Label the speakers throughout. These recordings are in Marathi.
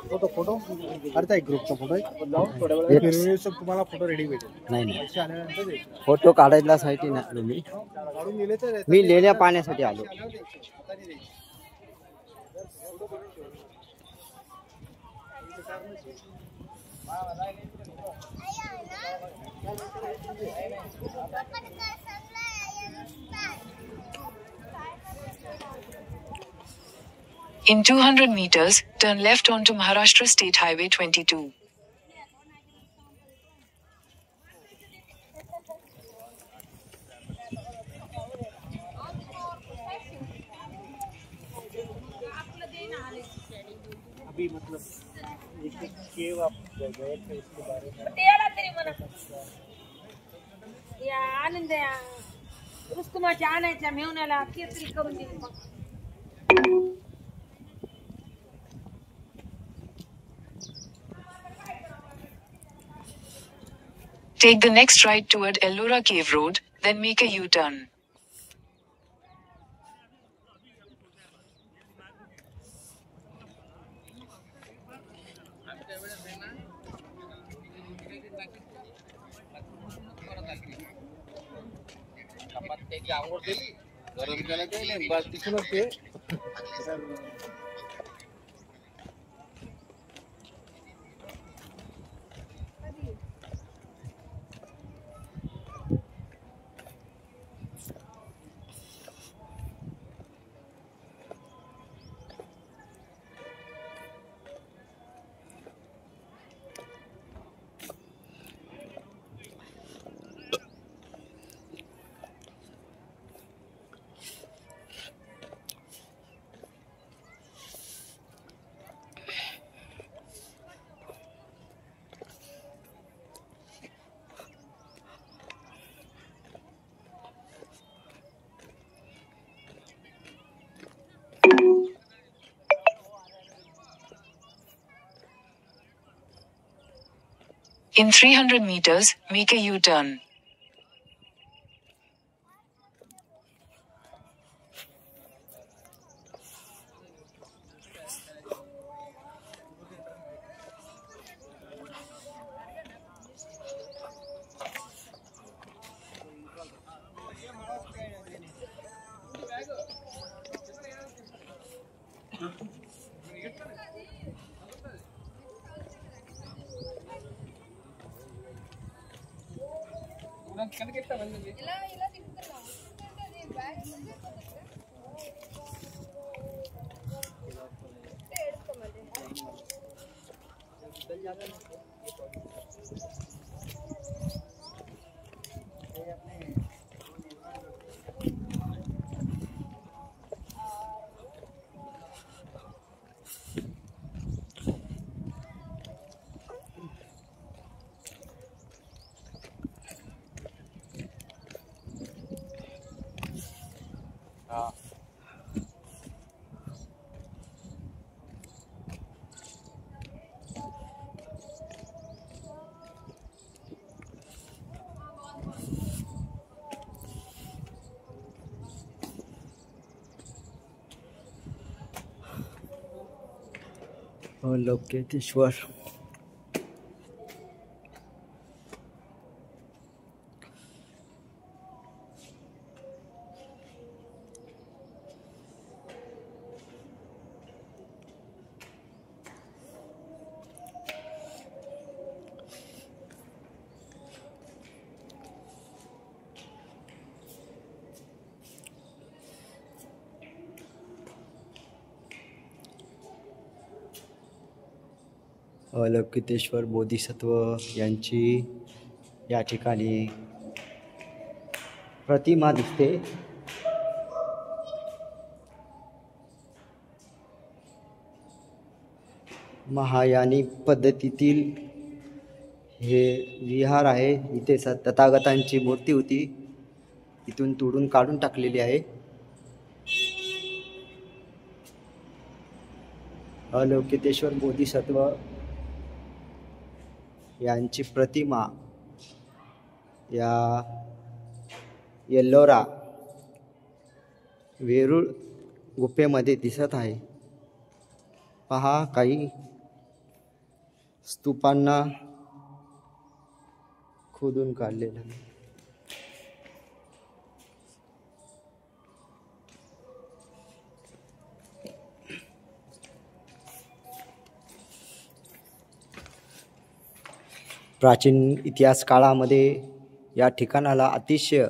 Speaker 1: फोटो फोटो करता एक ग्रुपचा फोटो आहे जाऊन थोड्या वेळात तुम्हाला फोटो रेडी भेटेल. नाही फोटो काढायला साठी ना मी लेण्या पाण्यासाठी आलो.
Speaker 2: In 200 meters, turn left onto Maharashtra State Highway 22.
Speaker 1: अभी मतलब एक केव आप गए थे इसके बारे में
Speaker 3: या आनंद या रुस्तुमाच्या आणायच्या मेवण्याला केसरी करून दिली मग.
Speaker 2: Take the next right toward Ellora Cave Road, then make a U-turn. In 300 meters, make a U-turn.
Speaker 1: लोकेतेश्वर Avalokiteshvara Bodhisattva यांची या ठिकाणी प्रतिमा दिसते. महायानी पद्धतीतील हे विहार आहे. इथे तथागतांची मूर्ती होती, इथून तोडून काढून टाकलेली आहे. अवलोकितेश्वर बोधिसत्व यांची प्रतिमा या येल्लोरा वेरूळ गुफेमध्ये दिसत आहे. पहा, काही स्तूपांना खोदून काढलेलं आहे. प्राचीन इतिहास काळामध्ये या ठिकाणाला अतिशय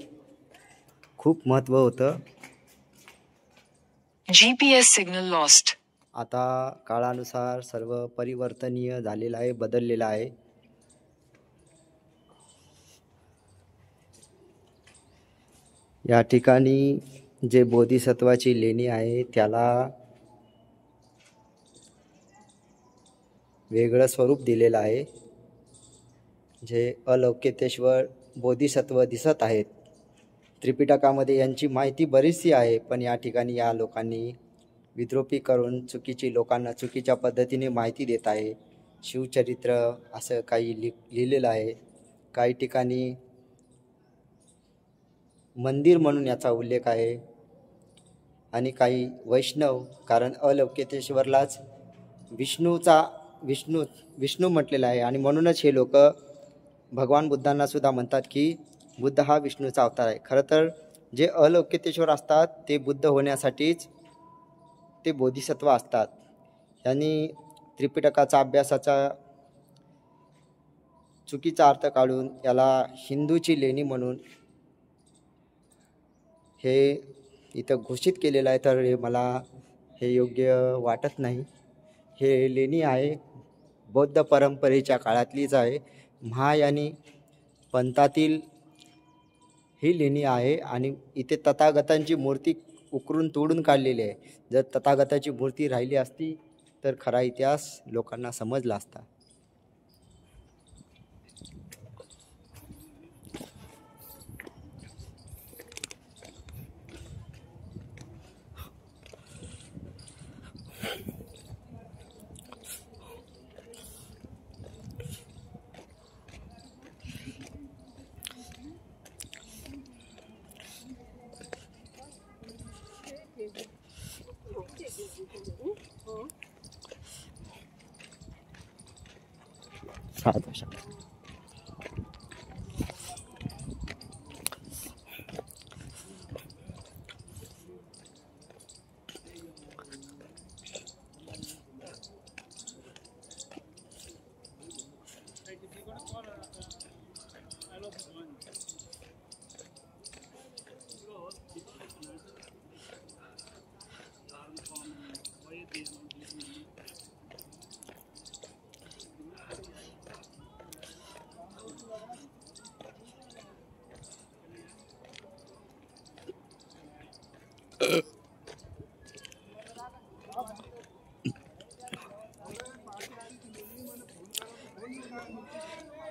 Speaker 1: खूप महत्त्व होतं.
Speaker 2: GPS signal lost.
Speaker 1: आता काळानुसार सर्व परिवर्तनीय झालेलं आहे, बदललेलं आहे. या ठिकाणी जे बोधिसत्वाची लेणी आहे त्याला वेगळं स्वरूप दिलेलं आहे. जे अवलोकितेश्वर बोधिसत्व दिसत आहेत, त्रिपिटकामध्ये यांची माहिती बरीचशी आहे, पण या ठिकाणी या लोकांनी विद्रोपी करून लोकांना चुकीच्या पद्धतीने माहिती देत आहे. शिवचरित्र असं काही लिहिलेलं आहे. काही ठिकाणी मंदिर म्हणून याचा उल्लेख आहे आणि काही वैष्णव, कारण अवलोकितेश्वरलाच विष्णू म्हटलेला आहे आणि म्हणूनच हे लोक भगवान बुद्धांना सुद्धा म्हणतात की बुद्ध हा विष्णूचा अवतार आहे. खरं तर जे अवलोकितेश्वर असतात ते बुद्ध होण्यासाठीच ते बोधिसत्व असतात. यांनी त्रिपिटकाचा अभ्यासाचा चुकीचा अर्थ काढून याला हिंदूची लेणी म्हणून हे इथं घोषित केलेलं आहे. तर मला हे योग्य वाटत नाही. हे लेणी आहे बौद्ध परंपरेच्या काळातलीच आहे. महायानी पंथातील ही लेणी आहे आणि इथे तथागतांची मूर्ती उकरून तोडून काढलेली आहे. जर तथागताची मूर्ती राहिली असती तर खरा इतिहास लोकांना समजला असता.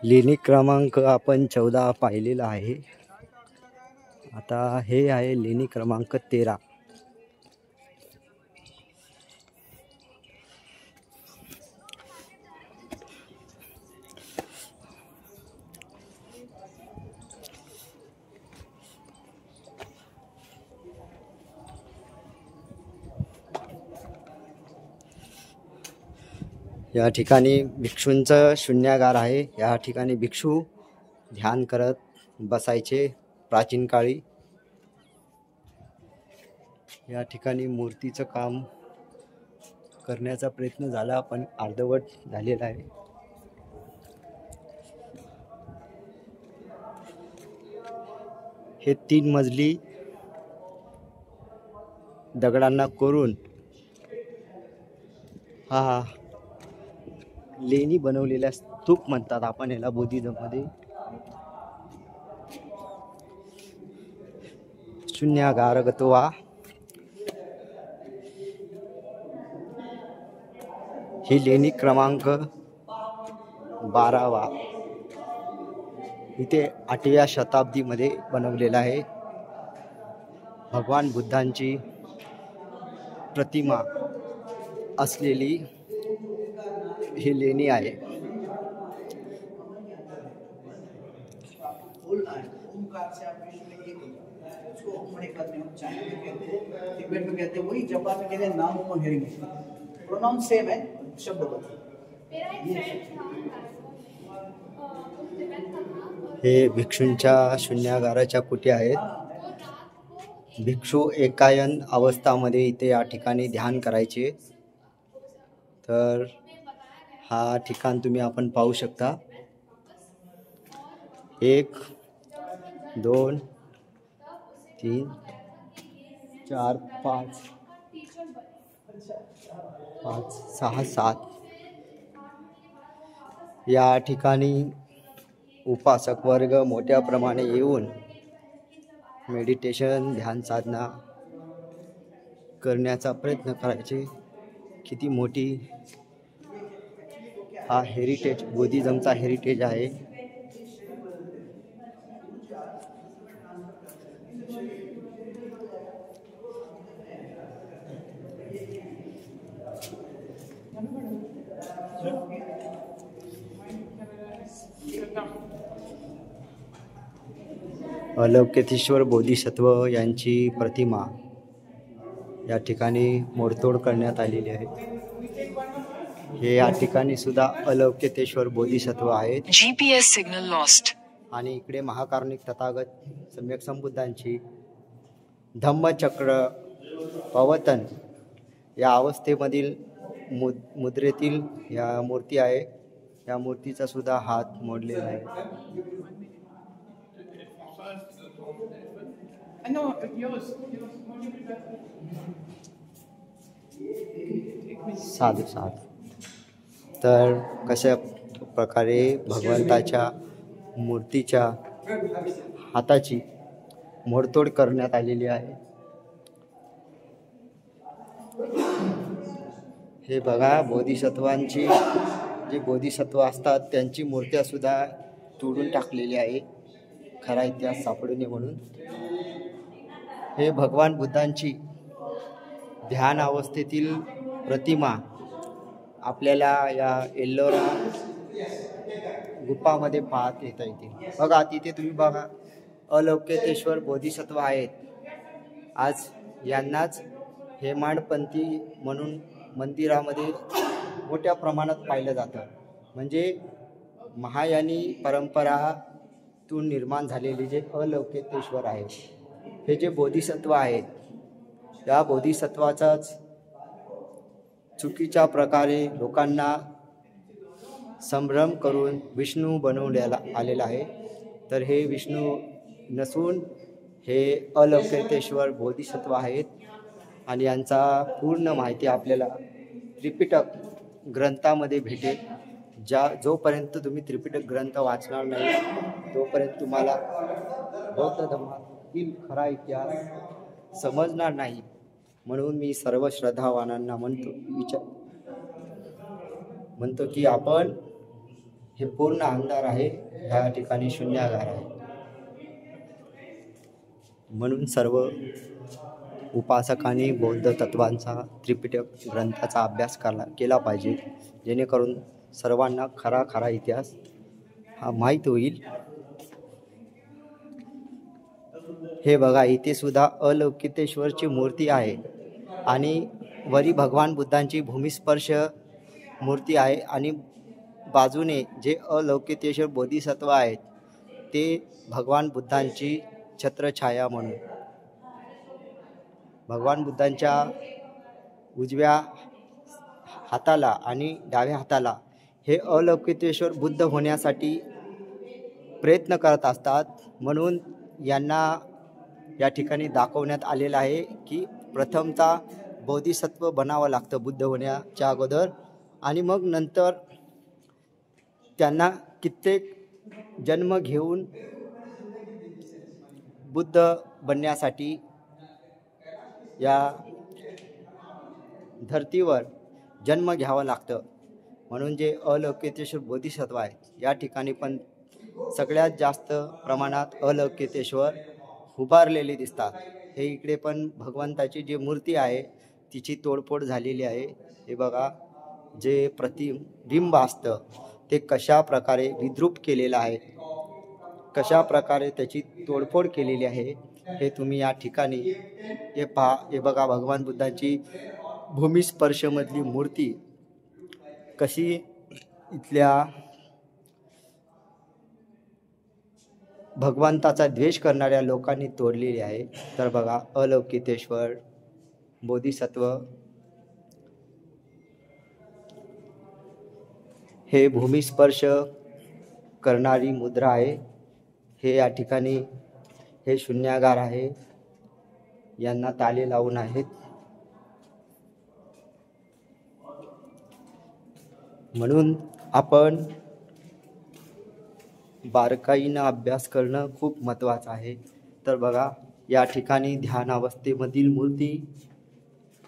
Speaker 1: लेणी क्रमांक आपण 14 पाहिलेला आहे. आता हे आहे लेणी क्रमांक 13. या ठिकाणी भिक्षूंचं शून्यागार आहे. या ठिकाणी भिक्षू ध्यान करत बसायचे प्राचीन काळी. या ठिकाणी मूर्तीचं काम करण्याचा प्रयत्न झाला पण अर्धवट झालेला आहे. हे 3 मजली दगडांना कोरून हा लेणी बनवलेल्या स्तूप म्हणतात आपण याला बुद्धिझममध्ये. शून्यागार गतवा ही लेणी क्रमांक 12वा इथे 8व्या शताब्दीमध्ये बनवलेला आहे. भगवान बुद्धांची प्रतिमा असलेली ही लेणी आहे.
Speaker 4: ओमकार से आप विश्व में एक होगा, उसको ओम मणि कहते हैं, चाइना में कहते हैं, तिब्बत में कहते हैं, वही जापान में कहते हैं नाम ओम हेरिंग. प्रोनाउंस सेम है, शब्द बदल.
Speaker 1: हे भिक्षूंच्या शून्यागाराच्या कुटी आहेत. भिक्षू एकायन अवस्थामध्ये इथे या ठिकाणी ध्यान करायचे. तर हा ठिकाण तुम्ही आपण पाहू शकता. 1 2 3 4 5 6 7 या ठिकाणी उपासक वर्ग मोठ्या प्रमाणे येऊन मेडिटेशन ध्यान साधना करण्याचा प्रयत्न करायचे. किती मोठी हा हेरिटेज बुद्धिझमचा हेरिटेज आहे. अलौकितेश्वर बोधिसत्व यांची प्रतिमा या ठिकाणी मोडतोड करण्यात आलेली आहे. हे या ठिकाणी सुद्धा अलौकितेश्वर बोधिसत्व आहेत.
Speaker 2: GPS signal lost.
Speaker 1: आणि इकडे महाकारुणिक तथागत सम्यक संबुद्धांची धम्मचक्र पवतन या अवस्थेमधील मुद्रेतील या मूर्ती आहे. या मूर्तीचा सुद्धा हात मोडलेला आहे. साधू साधू. तर कशा प्रकारे भगवंताच्या मूर्तीच्या हाताची मोडतोड करण्यात आलेली आहे. हे बघा, बोधिसत्वांची जे बोधिसत्व असतात त्यांची मूर्त्या सुद्धा तोडून टाकलेली आहे खरा इतिहास सापडू नये म्हणून. हे भगवान बुद्धांची ध्यान अवस्थेतील प्रतिमा आपल्याला या एल्लोरा गुफामध्ये पाहता येतील. बघा तिथे तुम्ही बघा, अलौकितेश्वर बोधिसत्व आहेत. आज यांनाच हेमाडपंथी म्हणून मंदिरामध्ये मोठ्या प्रमाणात पाहिलं जातं. म्हणजे महायानी परंपरातून निर्माण झालेले जे अलौकितेश्वर आहेत, हे जे बोधिसत्व आहेत, या बोधिसत्वाचाच चुकीच्या प्रकारे लोकांना संभ्रम करून विष्णू बनवलेला आलेला आहे. तर हे विष्णू नसून हे अलौकितेश्वर बोधिसत्व आहेत. आणि यांचा पूर्ण माहिती आपल्याला त्रिपिटक ग्रंथामध्ये भेटेल. जोपर्यंत तुम्ही त्रिपिटक ग्रंथ वाचणार नाही तोपर्यंत तुम्हाला बौद्ध धर्मातील खरा इतिहास समजणार नाही. म्हणून मी सर्व श्रद्धावानांना म्हणतो की आपण हे पूर्ण अंधार आहे, ह्या ठिकाणी शून्यागार आहे. म्हणून सर्व उपासकांनी बौद्ध तत्वांचा त्रिपिटक ग्रंथाचा अभ्यास केला पाहिजे, जेणेकरून सर्वांना खरा इतिहास हा माहीत होईल. हे बघा, इथे सुद्धा अलौकितेश्वरची मूर्ती आहे आणि वरी भगवान बुद्धांची भूमिस्पर्श मूर्ती आहे. आणि बाजूने जे अलौकितेश्वर बोधिसत्व आहेत ते भगवान बुद्धांची छत्रछाया म्हणून भगवान बुद्धांच्या उजव्या हाताला आणि डाव्या हाताला हे अलौकितेश्वर बुद्ध होण्यासाठी प्रयत्न करत असतात. म्हणून यांना या ठिकाणी दाखवण्यात आलेलं आहे की प्रथमतः बोधिसत्व बनावं लागतं बुद्ध होण्याच्या अगोदर, आणि मग नंतर त्यांना कित्येक जन्म घेऊन बुद्ध बनण्यासाठी या धर्तीवर जन्म घ्यावा लागतं. म्हणून जे अलौकितेश्वर बोधिसत्व आहेत या ठिकाणी पण सगळ्यात जास्त प्रमाणात अलौकितेश्वर उभारलेले दिसतात. हे इकडे पण भगवंताची जी मूर्ती आहे तिची तोडफोड झालेली आहे. हे बघा, जे प्रतिबिंब असतं ते कशा प्रकारे विद्रूप केलेलं आहे, कशा प्रकारे त्याची तोडफोड केलेली आहे हे तुम्ही या ठिकाणी हे पहा. हे बघा, भगवान बुद्धांची भूमिस्पर्शमधली मूर्ती कशी इथल्या भगवंताचा द्वेष करणाऱ्या लोकांनी तोडलेली आहे. तर बघा, अलौकितेश्वर बोधिसत्व हे भूमिस्पर्श करणारी मुद्रा आहे. हे या ठिकाणी हे शून्यागार आहे, यांना ताले लावून आहेत. म्हणून आपण बारकाईनं अभ्यास करणं खूप महत्त्वाचं आहे. तर बघा, या ठिकाणी ध्यान अवस्थेमधील मूर्ती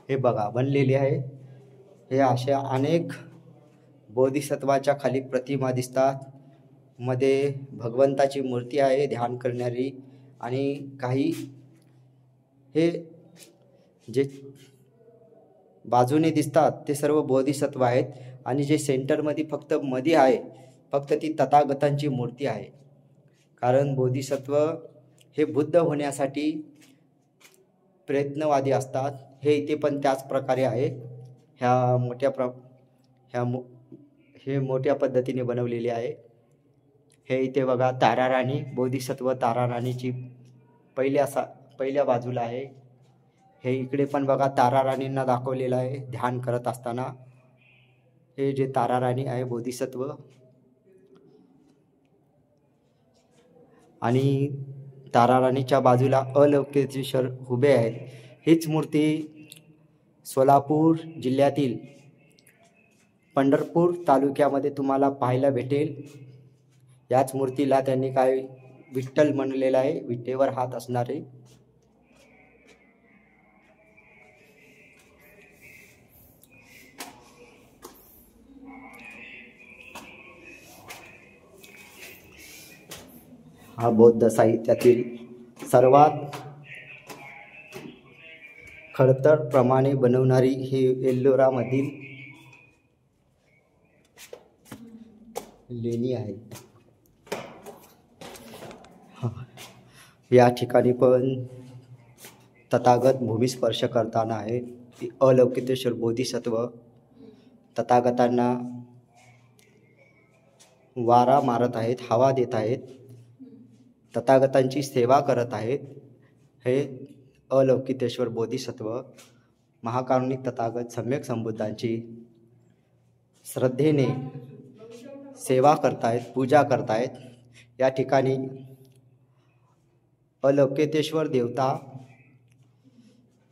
Speaker 1: हे बघा बनलेली आहे. हे अशा अनेक बोधिसत्वाच्या खाली प्रतिमा दिसतात. मध्ये भगवंताची मूर्ती आहे ध्यान करणारी, आणि काही हे जे बाजूने दिसतात ते सर्व बोधिसत्व आहेत. आणि जे सेंटरमध्ये फक्त मध्ये आहे फक्त ती तथागतांची मूर्ती आहे. कारण बोधिसत्व हे बुद्ध होण्यासाठी प्रयत्नवादी असतात. हे इथे पण त्याच प्रकारे आहे. हे मोठ्या पद्धतीने बनवलेले आहे. हे इथे बघा, ताराराणी बोधिसत्व ताराराणीची पहिल्या बाजूला आहे. हे इकडे पण बघा, ताराराणींना दाखवलेलं आहे ध्यान करत असताना. हे जे ताराराणी आहे बोधिसत्व, आणि ताराराणीच्या बाजूला अलौकितेश्वर उभे आहेत. हीच मूर्ती सोलापूर जिल्ह्यातील पंढरपूर तालुक्यामध्ये तुम्हाला पाहायला भेटेल. याच मूर्तीला त्यांनी काय विठ्ठल म्हणलेलं आहे, विठ्ठेवर हात असणारे. हा बौद्ध साहित्यातील सर्वात खडतर प्रमाणे बनवणारी ही एल्लोरामधील लेणी आहे. या ठिकाणी पण तथागत भूमिस्पर्श करताना आहे. ती अलौकितेश्वर बोधिसत्व तथागतांना वारा मारत आहेत, हवा देत आहेत, तथागतांची सेवा करत आहेत. हे अलौकितेश्वर बोधिसत्व महाकारुणिक तथागत सम्यक संबुद्धांची श्रद्धेने सेवा करतायत, पूजा करतायत. या ठिकाणी अलौकितेश्वर देवता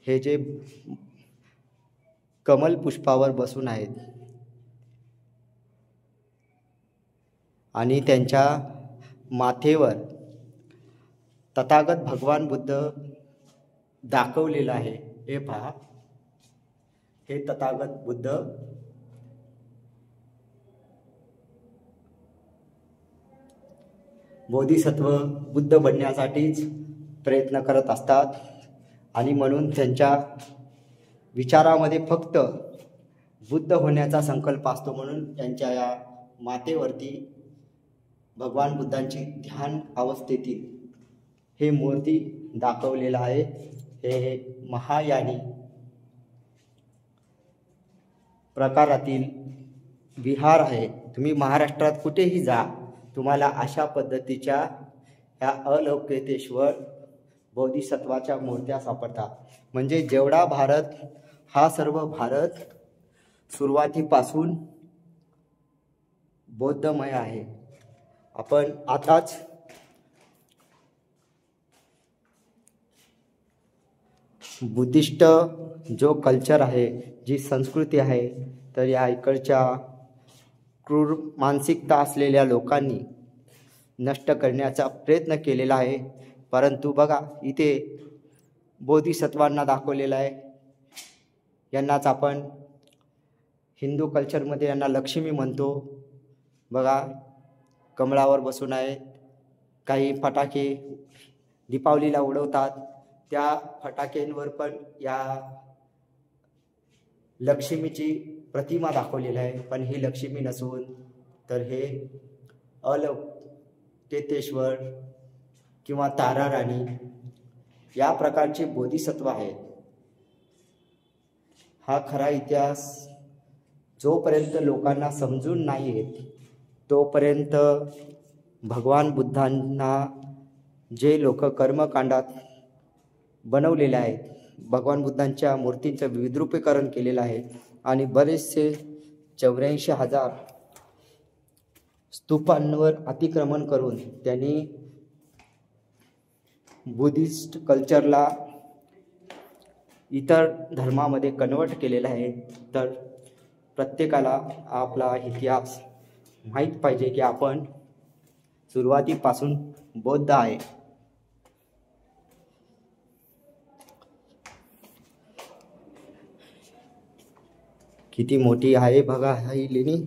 Speaker 1: हे जे कमल पुष्पावर बसून आहेत आणि त्यांच्या माथेवर तथागत भगवान बुद्ध दाखवलेलं आहे. हे पहा, हे तथागत बुद्ध बोधिसत्व बुद्ध बनण्यासाठीच प्रयत्न करत असतात. आणि म्हणून त्यांच्या विचारामध्ये फक्त बुद्ध होण्याचा संकल्प असतो. म्हणून त्यांच्या या माथेवरती भगवान बुद्धांची ध्यान अवस्थेतील हे मूर्ती दाखवलेलं आहे. हे महायानी प्रकारातील विहार आहे. तुम्ही महाराष्ट्रात कुठेही जा, तुम्हाला अशा पद्धतीच्या ह्या अलौकितेश्वर बोधिसत्वाच्या मूर्त्या सापडतात. म्हणजे जेवढा भारत, हा सर्व भारत सुरुवातीपासून बौद्धमय आहे. आपण आताच बुद्धिस्ट जो कल्चर आहे, जी संस्कृती आहे, तर या इकडच्या क्रूर मानसिकता असलेल्या लोकांनी नष्ट करण्याचा प्रयत्न केलेला आहे. परंतु बघा, इथे बोधिसत्वांना दाखवलेलं आहे. यांनाच आपण हिंदू कल्चरमध्ये यांना लक्ष्मी म्हणतो. बघा, कमळावर बसून आहेत. काही फटाके दीपावलीला उडवतात, त्या फटाक्यांवर पण या लक्ष्मीची प्रतिमा दाखवलेली आहे. पण ही लक्ष्मी नसून तर हे अलौकितेश्वर किंवा तारा राणी या प्रकारचे बोधिसत्व आहेत. हा खरा इतिहास जोपर्यंत लोकांना समजून नाही येत तोपर्यंत भगवान बुद्धांना जे लोक कर्मकांडात बनवलेले आहेत, भगवान बुद्धांच्या मूर्तींचं विद्रुपीकरण केलेलं आहे आणि बरेचसे 84,000 स्तूपांवर अतिक्रमण करून त्यांनी बुद्धिस्ट कल्चरला इतर धर्मामध्ये कन्वर्ट केलेलं आहे. तर प्रत्येकाला आपला इतिहास माहीत पाहिजे की आपण सुरुवातीपासून बौद्ध आहे. किती मोठी आहे बघा ही लेणी.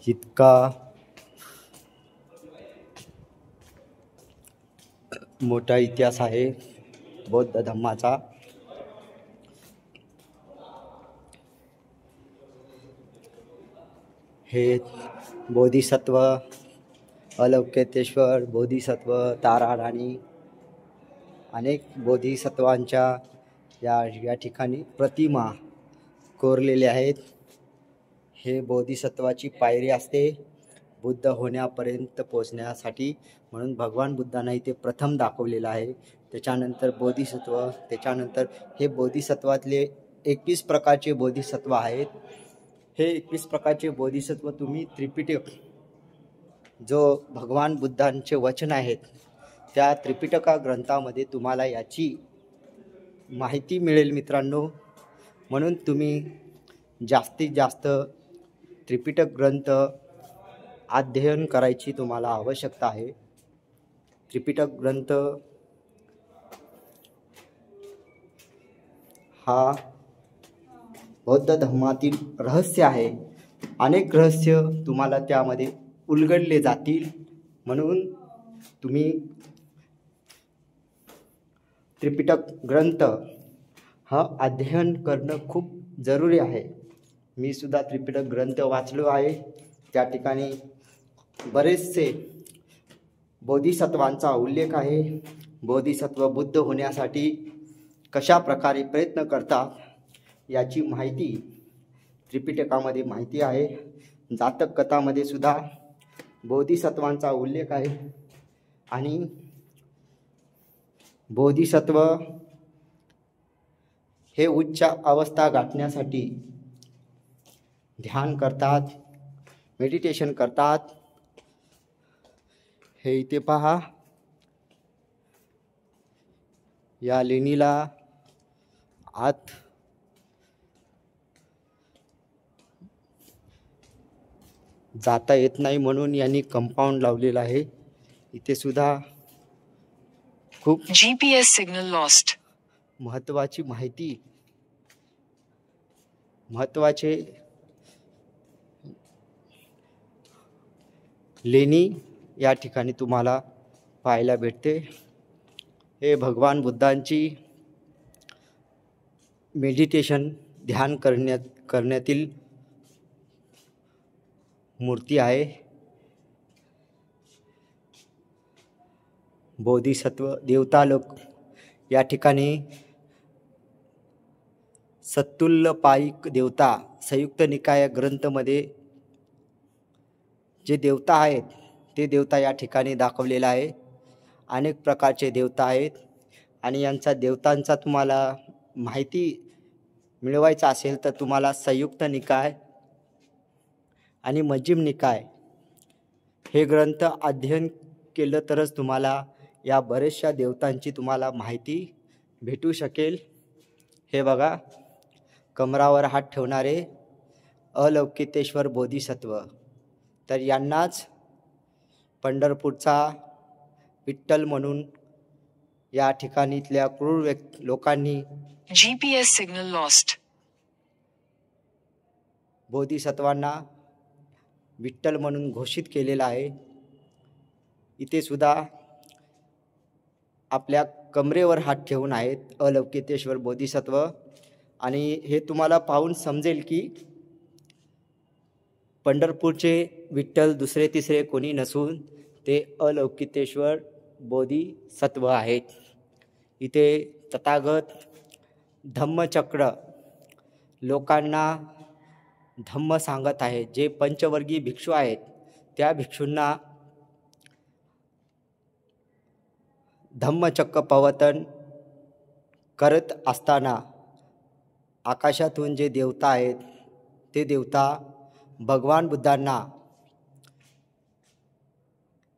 Speaker 1: इतका मोठा इतिहास आहे बौद्ध धम्माचा. हे बोधिसत्व, अलौकितेश्वर, बोधिसत्व, तारा राणी, अनेक बोधिसत्वांच्या या ठिकाणी प्रतिमा कोरलेल्या आहेत. हे बोधिसत्वाची पायरी असते बुद्ध होण्यापर्यंत पोचण्यासाठी, म्हणून भगवान बुद्धांना इथे प्रथम दाखवलेलं आहे. त्याच्यानंतर बोधिसत्व, त्याच्यानंतर हे बोधिसत्वातले 21 प्रकारचे बोधिसत्व आहेत. हे 21 प्रकारचे बोधिसत्व तुम्ही त्रिपिटक, जो भगवान बुद्धांचे वचन आहेत, त्या त्रिपिटका ग्रंथामध्ये तुम्हाला याची माहिती मिळेल मित्रांनो. म्हणून तुम्ही जास्तीत जास्त त्रिपिटक ग्रंथ अध्ययन करायची तुम्हाला आवश्यकता आहे. त्रिपिटक ग्रंथ हा बौद्ध धर्मातील रहस्य आहे. अनेक रहस्य तुम्हाला त्यामध्ये उलगडले जातील. म्हणून तुम्ही त्रिपिटक ग्रंथ हा अध्ययन करणं खूप जरुरी आहे. मी सुद्धा त्रिपिटक ग्रंथ वाचलो आहे. त्या ठिकाणी बरेचसे बोधिसत्वांचा उल्लेख आहे. बोधिसत्व बुद्ध होण्यासाठी कशा प्रकारे प्रयत्न करतात याची माहिती त्रिपिटकामध्ये माहिती आहे. जातक कथामध्ये सुद्धा बोधिसत्वांचा उल्लेख आहे. आणि बोधिसत्व हे उच्च अवस्था गाठण्यासाठी ध्यान करतात, मेडिटेशन करतात. हे इथे पहा, या लेणीला आत जाता येत नाही म्हणून यांनी कंपाऊंड लावलेलं आहे. इथे सुद्धा खूप
Speaker 2: GPS signal lost.
Speaker 1: महत्त्वाची माहिती, महत्त्वाचे लेणी या ठिकाणी तुम्हाला पाहायला भेटते. हे भगवान बुद्धांची मेडिटेशन ध्यान करण्यातील मूर्ती आहे. बोधिसत्व देवता लोक या ठिकाणी सत्तुल्यपायिक देवता संयुक्त निकाय ग्रंथमध्ये जे देवता आहेत ते देवता या ठिकाणी दाखवलेला आहे. अनेक प्रकारचे देवता आहेत आणि यांचा देवतांचा तुम्हाला माहिती मिळवायचा असेल तर तुम्हाला संयुक्त निकाय आणि मज्जिम निकाय हे ग्रंथ अध्ययन केलं तरच तुम्हाला या बऱ्याचशा देवतांची तुम्हाला माहिती भेटू शकेल. हे बघा, कमरावर हात ठेवणारे अलौकितेश्वर बोधिसत्व. तर यांनाच पंढरपूरचा विठ्ठल म्हणून या ठिकाणीतल्या क्रूर लोकांनी
Speaker 2: GPS signal lost.
Speaker 1: बोधिसत्वांना विठ्ठल म्हणून घोषित केलेला आहे. इथे सुद्धा आपल्या कमरेवर हात ठेवून आहेत अलौकितेश्वर बोधिसत्व. आणि हे तुम्हाला पाहून समजेल की पंढरपूरचे विठ्ठल दुसरे तिसरे कोणी नसून ते अलौकितेश्वर बोधिसत्व आहेत. इथे तथागत धम्मचक्र लोकांना धम्म सांगत आहे. जे पंचवर्गीय भिक्षू आहेत त्या भिक्षूंना धम्मचक्र प्रवर्तन करत असताना आकाशातून जे देवता आहेत ते देवता भगवान बुद्धांना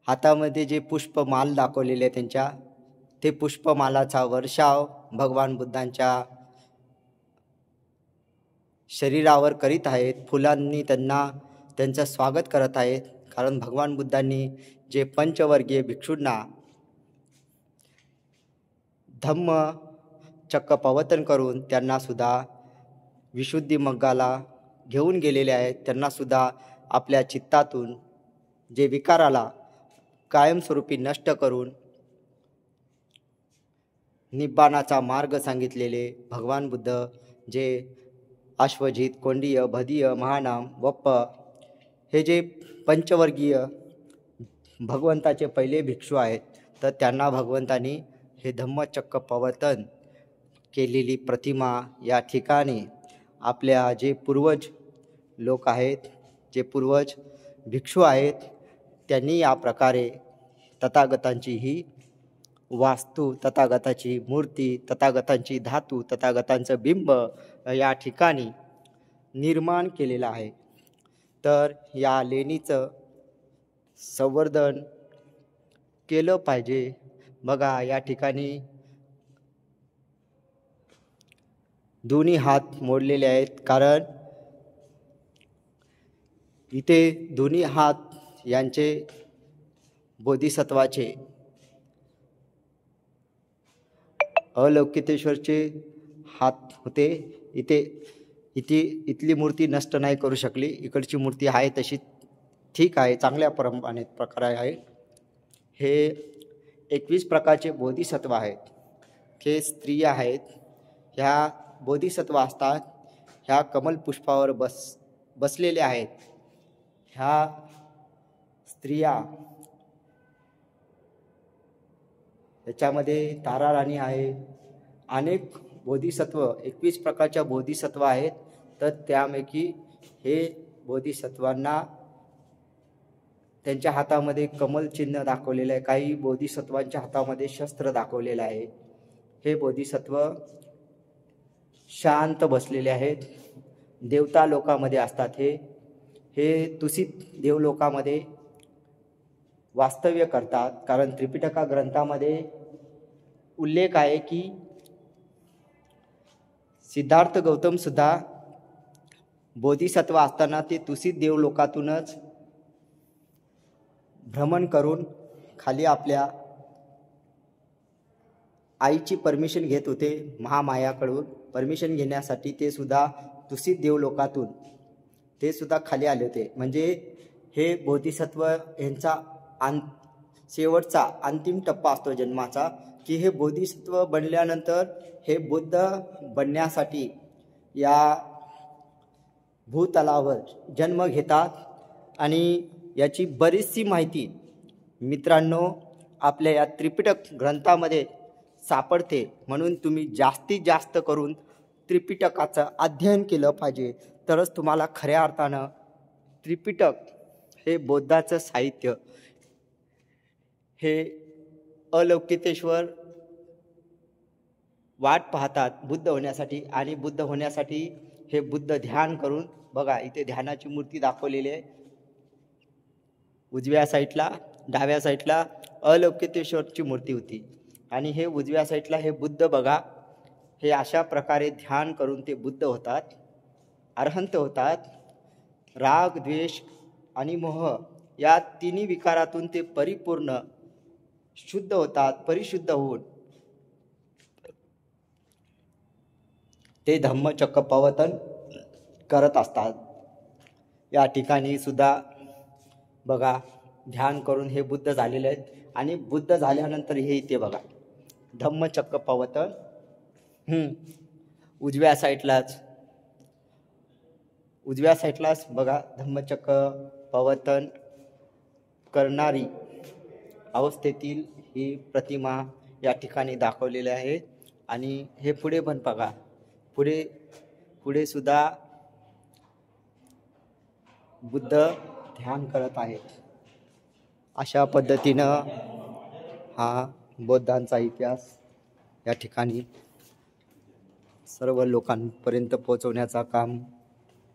Speaker 1: हातामध्ये जे पुष्पमाल दाखवलेले त्यांच्या ते पुष्पमालाचा वर्षाव भगवान बुद्धांच्या शरीरावर करीत आहेत. फुलांनी त्यांचं स्वागत करत आहेत. कारण भगवान बुद्धांनी जे पंचवर्गीय भिक्षूंना धम्म चक्र प्रवर्तन करून त्यांना सुद्धा विशुद्धी मग्गाला घेऊन गेलेले आहेत. त्यांना सुद्धा आपल्या चित्तातून जे विकाराला कायमस्वरूपी नष्ट करून निब्बाणाचा मार्ग सांगितलेले भगवान बुद्ध जे अश्वजित, कोंडीय, भदीय, महानाम, वप्प हे जे पंचवर्गीय भगवंताचे पहिले भिक्षू आहेत तर त्यांना भगवंतांनी हे धम्मचक्र प्रवर्तन केलेली प्रतिमा या ठिकाणी आपल्या जे पूर्वज लोक आहेत, जे पूर्वज भिक्षू आहेत त्यांनी या प्रकारे तथागतांची ही वास्तू, तथागताची मूर्ती, तथागतांची धातू, तथागतांचं बिंब या ठिकाणी निर्माण केलेलं आहे. तर या लेणीचं संवर्धन केलं पाहिजे. बघा या ठिकाणी दोन्ही हात मोडलेले आहेत. कारण इथे दोन्ही हात यांचे बोधिसत्वाचे अलौकितेश्वरचे हात होते. इथली मूर्ती नष्ट नाही करू शकली. इकडची मूर्ती आहे तशी ठीक आहे, चांगल्या प्रकारे आहे. हे 21 प्रकारचे बोधिसत्व आहेत. हे स्त्रिया आहेत. ह्या बोधिसत्व असतात. ह्या कमल पुष्पावर बसलेले आहेत. ह्या स्त्रिया याच्यामध्ये तारा राणी आहे. अनेक बोधिसत्व 21 प्रकारच्या बोधिसत्व आहेत. तर त्यापैकी हे बोधिसत्वांना त्यांच्या हातामध्ये कमल चिन्ह दाखवलेलं आहे. काही बोधिसत्वांच्या हातामध्ये शस्त्र दाखवलेलं आहे. हे बोधिसत्व शांत बसलेले आहेत. देवता लोकामध्ये असतात. हे तुसित देवलोकामध्ये वास्तव्य करतात. कारण त्रिपिटका ग्रंथामध्ये उल्लेख आहे की सिद्धार्थ गौतम सुद्धा बोधिसत्व असताना ते तुसित देवलोकातूनच भ्रमण करून खाली आपल्या आईची परमिशन घेत होते. महामायाकडून परमिशन घेण्यासाठी ते सुद्धा तुसित देवलोकातून ते सुद्धा खाली आले होते. म्हणजे हे बोधिसत्व यांचा शेवटचा अंतिम टप्पा असतो जन्माचा, की हे बोधिसत्व बनल्यानंतर हे बुद्ध बनण्यासाठी या भूतलावर जन्म घेतात. आणि याची बरीचशी माहिती मित्रांनो आपल्या या त्रिपिटक ग्रंथामध्ये सापडते. म्हणून तुम्ही जास्तीत जास्त करून त्रिपिटकाचं अध्ययन केलं पाहिजे. तरच तुम्हाला खऱ्या अर्थानं त्रिपिटक हे बौद्धाचं साहित्य, हे अलौकितेश्वर वाट पाहतात बुद्ध होण्यासाठी. आणि बुद्ध होण्यासाठी हे बुद्ध ध्यान करून, बघा इथे ध्यानाची मूर्ती दाखवलेली आहे. उजव्या साईडला, डाव्या साईडला अलौकितेश्वरची मूर्ती होती. आणि हे उजव्या साईडला हे बुद्ध बघा. हे अशा प्रकारे ध्यान करून ते बुद्ध होतात, अरहंत होतात. राग, द्वेष आणि मोह या तिन्ही विकारातून ते परिपूर्ण शुद्ध होतात. परिशुद्ध होऊन ते धम्मचक्र प्रवर्तन करत असतात. या ठिकाणी सुद्धा बघा ध्यान करून हे बुद्ध झालेले आहेत आणि बुद्ध झाल्यानंतर हे इथे बघा धम्मचक्र प्रवर्तन उजव्या साईडलाच बघा धम्मचक्र प्रवर्तन करणारी अवस्थेतील ही प्रतिमा या ठिकाणी दाखवलेली आहे. आणि हे पुढे पण बघा पुढे सुद्धा बुद्ध ध्यान करत आहेत. अशा पद्धतीनं हा बौद्धांचा इतिहास या ठिकाणी सर्व लोकांपर्यंत पोहोचवण्याचा काम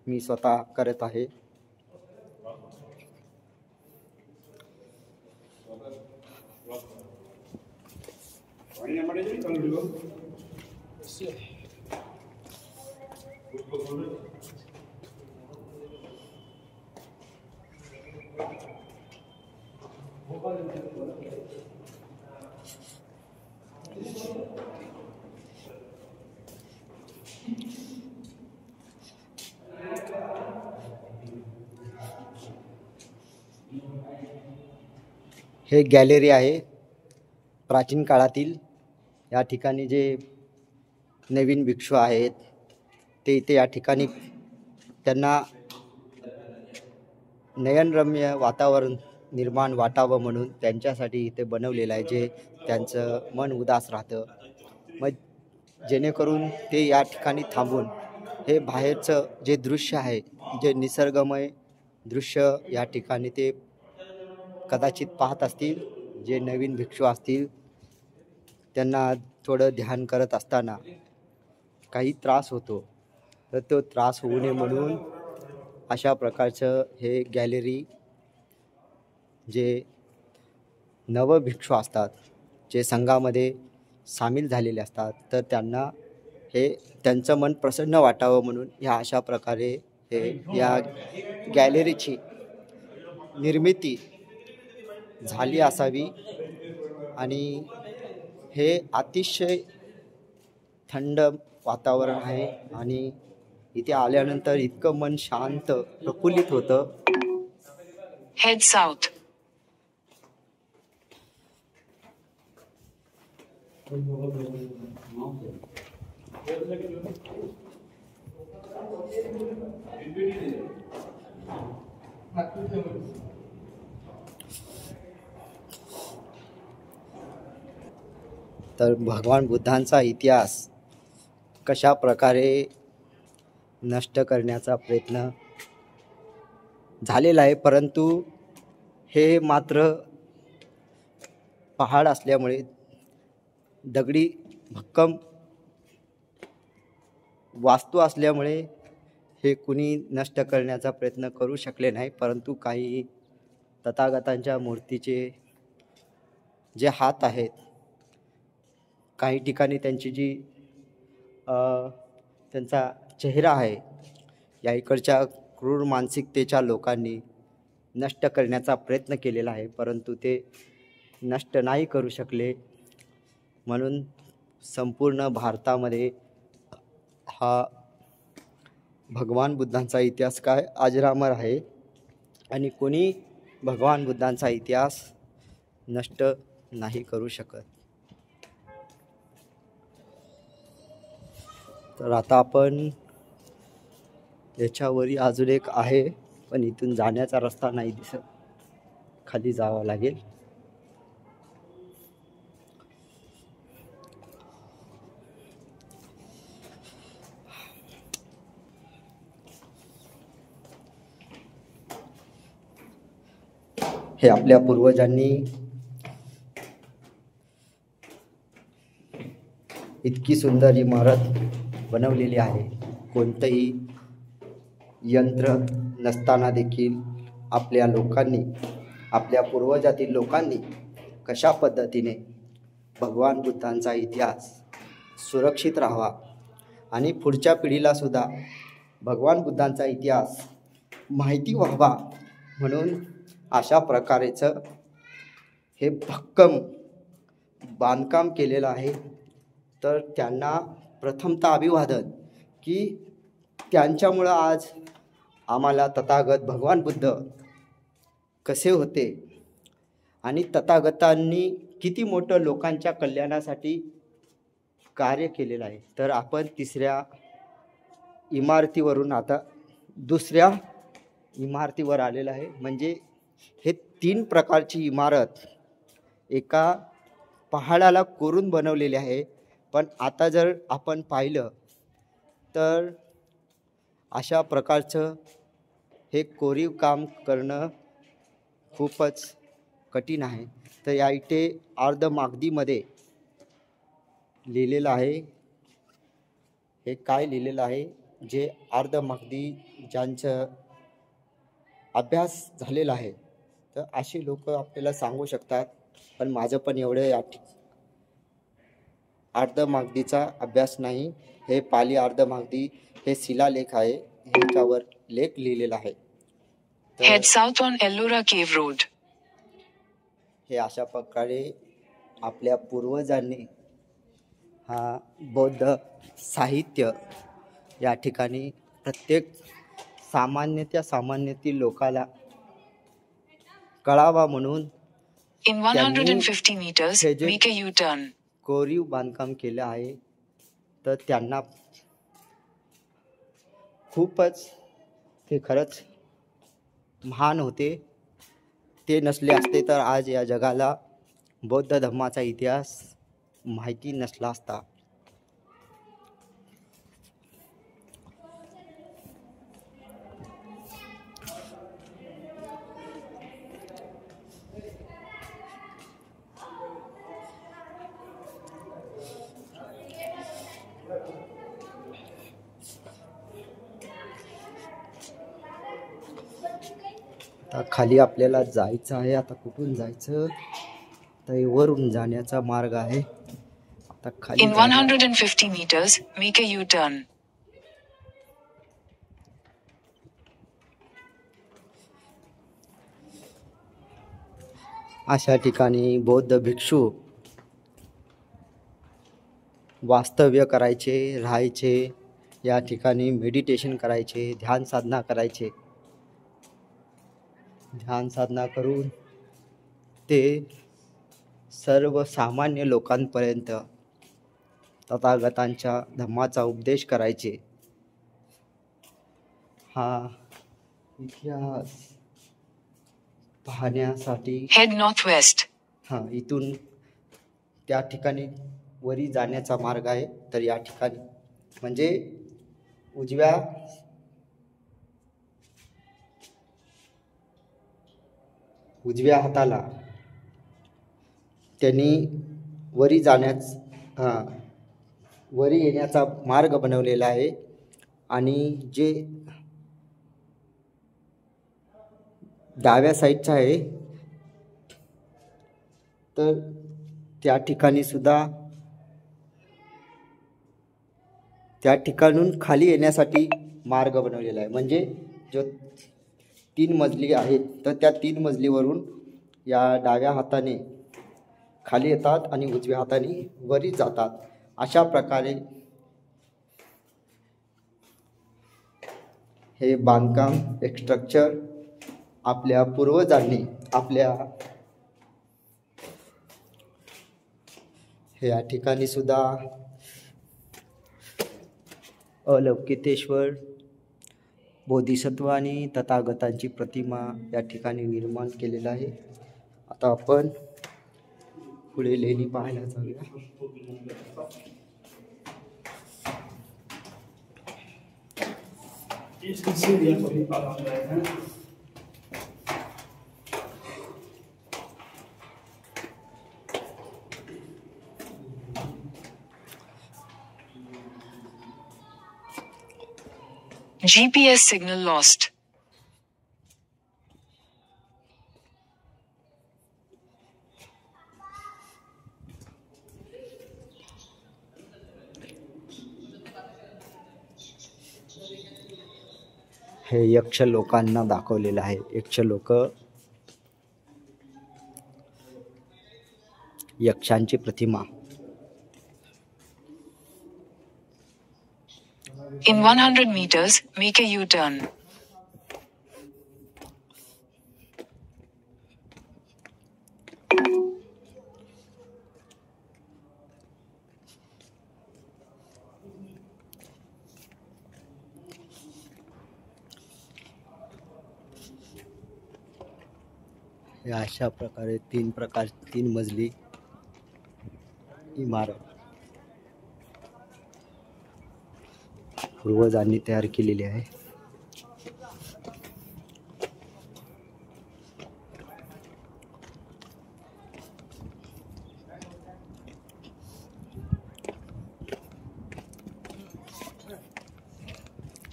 Speaker 1: मी स्वतः करत आहे. हे गॅलरी आहे प्राचीन काळातील. या ठिकाणी जे नवीन भिक्षू आहेत ते इथे या ठिकाणी त्यांना नयनरम्य वातावरण निर्माण वाटावं म्हणून त्यांच्यासाठी इथे बनवलेलं आहे, जे त्यांचं मन उदास राहतं. मग जेणेकरून ते या ठिकाणी थांबून हे बाहेरचं जे दृश्य आहे, जे निसर्गमय दृश्य या ठिकाणी ते कदाचित पाहत असतील. जे नवीन भिक्षू असतील त्यांना थोडं ध्यान करत असताना काही त्रास होतो, तर तो त्रास होऊ नये म्हणून अशा प्रकारचं हे गॅलरी जे नवभिक्षू असतात, जे संघामध्ये सामील झालेले असतात, तर त्यांना हे त्यांचं मन प्रसन्न वाटावं म्हणून ह्या अशा प्रकारे हे या गॅलरीची निर्मिती झाली असावी. आणि हे अतिशय थंड वातावरण आहे आणि इथे आल्यानंतर इतकं मन शांत प्रफुल्लित होतं.
Speaker 2: Head south.
Speaker 1: तर भगवान बुद्धांचा इतिहास कशा प्रकारे नष्ट करण्याचा प्रयत्न झालेला आहे, परंतु हे मात्र पहाड असल्यामुळे दगडी भक्कम वास्तू असल्यामुळे हे कुणी नष्ट करण्याचा प्रयत्न करू शकले नाही. परंतु काही तथागतांच्या मूर्तीचे जे हात आहेत, काही ठिकाणी त्यांची जी त्यांचा चेहरा आहे, या इकडच्या क्रूर मानसिकतेच्या लोकांनी नष्ट करण्याचा प्रयत्न केलेला आहे, परंतु ते नष्ट नाही करू शकले. म्हणून संपूर्ण भारतामध्ये हा भगवान बुद्धांचा इतिहास काय अजरामर आहे आणि कोणी भगवान बुद्धांचा इतिहास नष्ट नाही करू शकत. तर आता आपण याच्यावरी अजून एक आहे, पण इथून जाण्याचा रस्ता नाही दिसत, खाली जावं लागेल. हे आपल्या पूर्वजांनी इतकी सुंदर इमारत बनवलेली आहे. कोणतंही यंत्र नसताना देखील आपल्या लोकांनी, आपल्या पूर्वजातील लोकांनी कशा पद्धतीने भगवान बुद्धांचा इतिहास सुरक्षित राहावा आणि पुढच्या पिढीला सुद्धा भगवान बुद्धांचा इतिहास माहिती व्हावा म्हणून अशा प्रकारेचं हे भक्कम बांधकाम केलेलं आहे. तर त्यांना प्रथमतः अभिवादन की त्यांच्यामुळं आज आम्हाला तथागत भगवान बुद्ध कसे होते आणि तथागतांनी किती मोठं लोकांच्या कल्याणासाठी कार्य केलेलं आहे. तर आपण तिसऱ्या इमारतीवरून आता दुसऱ्या इमारतीवर आलेलं आहे. म्हणजे हे 3 प्रकारची इमारत एका पहाडाला कोरून बनवलेली आहे. पण आता जर आपण पाहिलं तर अशा प्रकारचं हे कोरीव काम करणं खूपच कठीण आहे. तर या इथे अर्धमागदीमध्ये लिहिलेलं आहे. हे काय लिहिलेलं आहे, जे अर्धमागदी ज्यांचं अभ्यास झालेला आहे तर अशी लोक आपल्याला सांगू शकतात. पण माझं पण एवढं अर्धमागदीचा अभ्यास नाही. हे पाली अर्धमागदी हे शिलालेख आहे, ह्याच्यावर लेख लिहिलेला आहे.
Speaker 2: Head south on Ellora Cave Road.
Speaker 1: हे अशा प्रकारे आपल्या पूर्वजांनी हा बौद्ध साहित्य या ठिकाणी प्रत्येक सामान्यातील लोकाला कळावा म्हणून
Speaker 2: In 150 meters,
Speaker 1: हे जे
Speaker 2: make a U-turn.
Speaker 1: कोरीव बांधकाम केलं आहे. तर त्यांना खूपच ते खरंच महान होते. ते नसले असते तर आज या जगाला बौद्ध धर्माचा इतिहास माहिती नसला असता. आता खाली आपल्याला जायचं आहे. आता कुठून जायचं, तर वरून जाण्याचा मार्ग आहे. आता खाली
Speaker 2: In 150 meters, make a U-turn.
Speaker 1: अशा ठिकाणी बौद्ध भिक्षू वास्तव्य करायचे, राहायचे. या ठिकाणी मेडिटेशन करायचे, ध्यान साधना करायचे. ध्यान साधना करून ते सर्वसामान्य लोकांपर्यंत तथागतांच्या धम्माचा उपदेश करायचे. हा इतिहास पाहण्यासाठी
Speaker 2: Head northwest.
Speaker 1: इथून त्या ठिकाणी वरी जाण्याचा मार्ग आहे. तर या ठिकाणी म्हणजे उजव्या हाताला त्यांनी वरी येण्याचा मार्ग बनवलेला आहे. आणि जे डाव्या साईडचा आहे तर त्या ठिकाणी सुद्धा त्या ठिकाणून खाली येण्यासाठी मार्ग बनवलेला आहे. म्हणजे जो 3 मजली आहेत तर त्या 3 मजलीवरून या डाव्या हाताने खाली येतात आणि उजव्या हाताने वरी जातात. अशा प्रकारे हे बांधकाम एक स्ट्रक्चर आपल्या पूर्वजांनी हे या ठिकाणी सुद्धा अलौकितेश्वर बोधिसत्व आणि तथागतांची प्रतिमा या ठिकाणी निर्माण केलेला आहे. आता आपण पुढे लेणी पाहायला जाऊया.
Speaker 2: GPS signal lost.
Speaker 1: हे यक्ष लोकांना दाखवलेलं आहे. यक्ष लोक यक्षांची प्रतिमा.
Speaker 2: In 100 meters, make a U-turn.
Speaker 1: हे अशा प्रकारे तीन मजली इमारत पूर्वजांनी तयार केलेली आहे.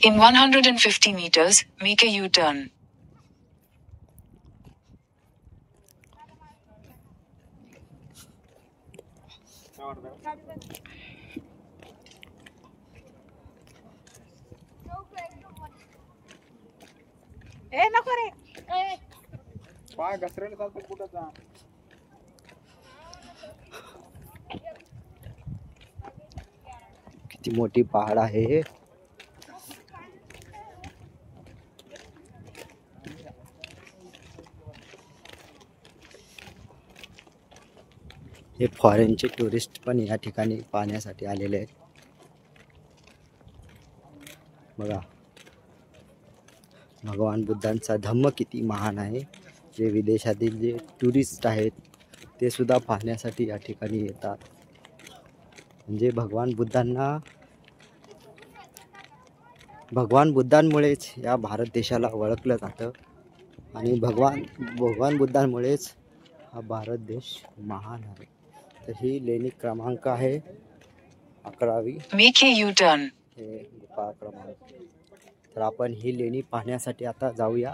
Speaker 2: In 150 meters, make a U-turn.
Speaker 3: ए नको रे.
Speaker 4: पाय घसरेल चालतो कुठं जा.
Speaker 1: किती मोठी पहाड आहे हे. हे फॉरेनचे टुरिस्ट पण या ठिकाणी पाहण्यासाठी आलेले आहेत. बघा भगवान बुद्धांचा धम्म किती महान आहे. जे विदेशातील जे टुरिस्ट आहेत ते सुद्धा पाहण्यासाठी या ठिकाणी येतात. म्हणजे भगवान बुद्धांमुळेच या भारत देशाला ओळखलं जातं आणि भगवान बुद्धांमुळेच हा भारत देश महान आहे. तर ही लेणी क्रमांक आहे 11वी.
Speaker 2: Make a U-turn.
Speaker 1: हे गुफा क्रमांक. तर आपण ही लेणी पाहण्यासाठी आता जाऊया.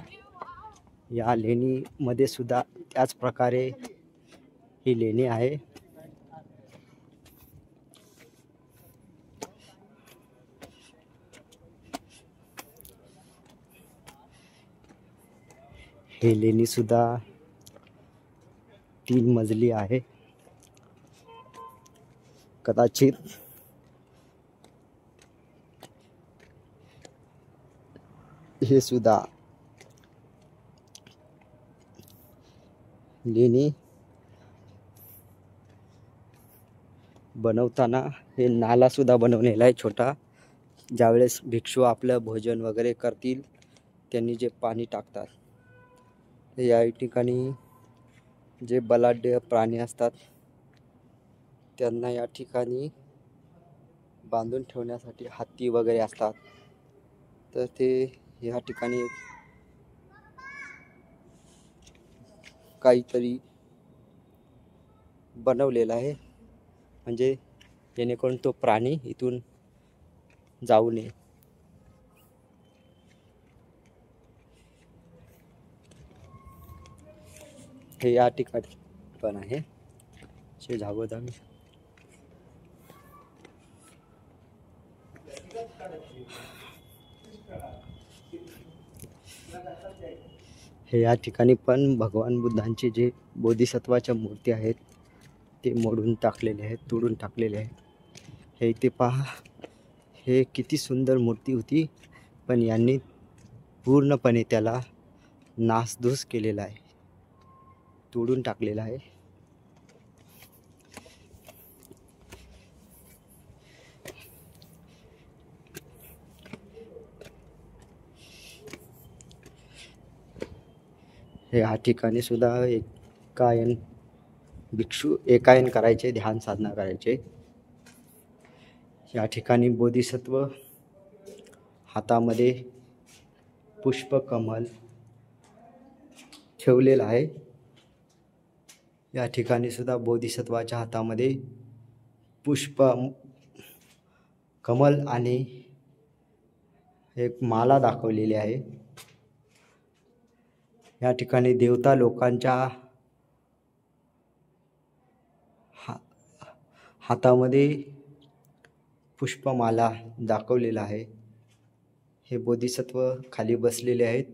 Speaker 1: या लेणीमध्ये सुद्धा त्याच प्रकारे ही लेणी आहे. ही लेणी सुद्धा 3 मजली आहे. कदाचित हे सुद्धा लेणी बनवताना हे नाला सुद्धा बनवलेला आहे छोटा. ज्यावेळेस भिक्षू आपलं भोजन वगैरे करतील त्यांनी जे पाणी टाकतात. या ठिकाणी जे बलाढ्य प्राणी असतात त्यांना या ठिकाणी बांधून ठेवण्यासाठी हत्ती वगैरे असतात. तर ते या ठिकाणी काहीतरी बनवलेलं आहे म्हणजे जेणेकरून तो प्राणी इथून जाऊ नये. हे या ठिकाणी पण आहे जागोजागी. हे या ठिकाणी पण भगवान बुद्धांचे जे बोधिसत्वाच्या मूर्ती आहेत ते मोडून टाकलेले आहेत, तोडून टाकलेले आहेत. हे इथे पहा, हे किती सुंदर मूर्ती होती पण यांनी पूर्णपणे त्याला नासधूस केलेला आहे, तोडून टाकलेला आहे. हे या ठिकाणी सुद्धा भिक्षू एकायन करायचे, ध्यान साधना करायचे. या ठिकाणी बोधिसत्व हातामध्ये पुष्पकमल ठेवलेलं आहे. या ठिकाणी सुद्धा बोधिसत्वाच्या हातामध्ये कमल आणि एक माला दाखवलेली आहे. या ठिकाणी देवता लोकांच्या हातामध्ये पुष्पमाला दाखवलेला आहे. हे बोधिसत्व खाली बसलेले आहेत.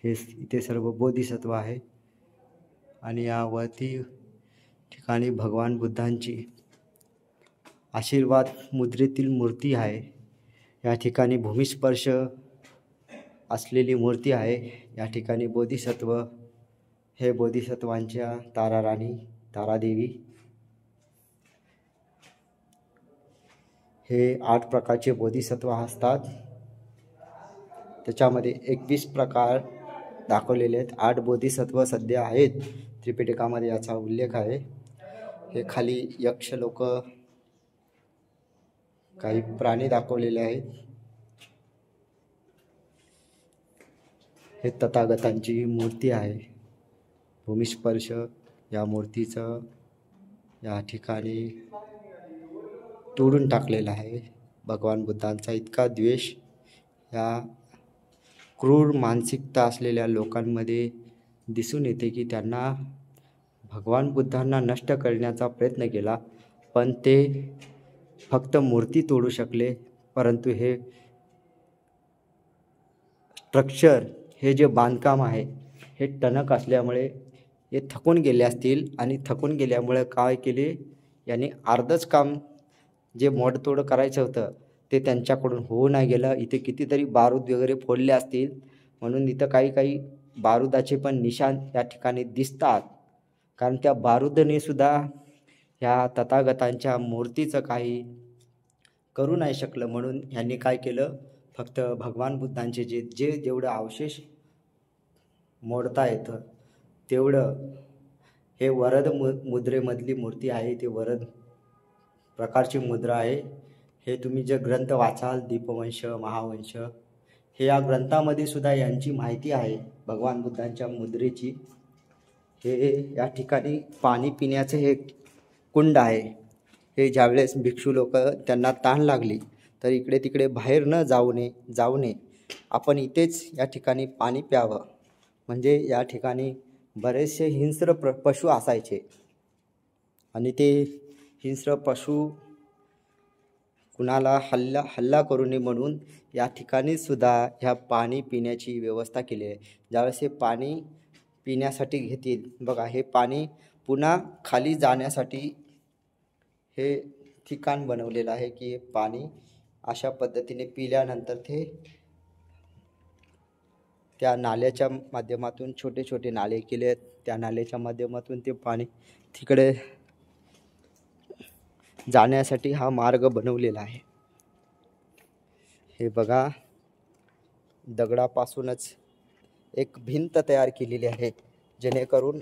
Speaker 1: हे इथे सर्व बोधिसत्व आहे आणि यावरती ठिकाणी भगवान बुद्धांची आशीर्वाद मुद्रेतील मूर्ती आहे. या ठिकाणी भूमिस्पर्श असलेली मूर्ती आहे. या ठिकाणी बोधिसत्व, हे बोधिसत्वांच्या ताराराणी, तारादेवी. हे 8 प्रकारचे बोधिसत्व असतात. त्याच्यामध्ये 21 प्रकार दाखवलेले आहेत. 8 बोधिसत्व सध्या आहेत त्रिपिटकामध्ये, याचा उल्लेख आहे. हे खाली यक्ष लोक, काही प्राणी दाखवलेले आहेत. हे तथागतांची मूर्ती आहे. भूमिस्पर्श या मूर्तीचं या ठिकाणी तोडून टाकलेला आहे. भगवान बुद्धांचा इतका द्वेष या क्रूर मानसिकता असलेल्या लोकांमध्ये दिसून येते की त्यांना भगवान बुद्धांना नष्ट करण्याचा प्रयत्न केला, पण ते फक्त मूर्ती तोडू शकले. परंतु हे स्ट्रक्चर, हे जे बांधकाम आहे, हे टणक असल्यामुळे हे थकून गेले असतील आणि थकून गेल्यामुळे काय केले, यांनी अर्धच काम जे मोडतोड करायचं होतं ते त्यांच्याकडून होऊ नाही गेलं. इथे कितीतरी बारूद वगैरे फोडले असतील, म्हणून इथं काही बारूदाचे पण निशाण या ठिकाणी दिसतात. कारण त्या बारूदने सुद्धा ह्या तथागतांच्या मूर्तीचं काही करू नाही शकलं. म्हणून ह्यांनी काय केलं, फक्त भगवान बुद्धांचे जेवढं अवशेष मोडता येतं तेवढं, हे वरद मुद्रेमधली मूर्ती आहे. ते वरद प्रकारची मुद्रा आहे. हे तुम्ही जे ग्रंथ वाचाल, दीपवंश, महावंश, हे या ग्रंथामध्ये सुद्धा यांची माहिती आहे भगवान बुद्धांच्या मुद्रेची. हे या ठिकाणी पाणी पिण्याचं हे कुंड आहे. हे ज्यावेळेस भिक्षू लोक त्यांना तहान लागली तर इकडे तिकडे बाहेर न जाऊ नये, आपण इथेच या ठिकाणी पाणी प्यावं. म्हणजे या ठिकाणी बरेचसे हिंस्र पशु असायचे आणि ते हिंस्र पशु कुणाला हल्ला करू नये म्हणून या ठिकाणी सुद्धा ह्या पाणी पिण्याची व्यवस्था केली आहे. ज्यावेळेस हे पाणी पिण्यासाठी घेतील बघा, हे पाणी पुन्हा खाली जाण्यासाठी हे ठिकाण बनवलेलं आहे की पाणी अशा पद्धतीने पिल्यानंतर ते त्या नाल्याच्या माध्यमातून, छोटे छोटे नाले केले आहेत, त्या नाल्याच्या माध्यमातून ते पाणी तिकडे जाण्यासाठी हा मार्ग बनवलेला आहे. हे बघा, दगडापासूनच एक भिंत तयार केलेली आहे, जेणेकरून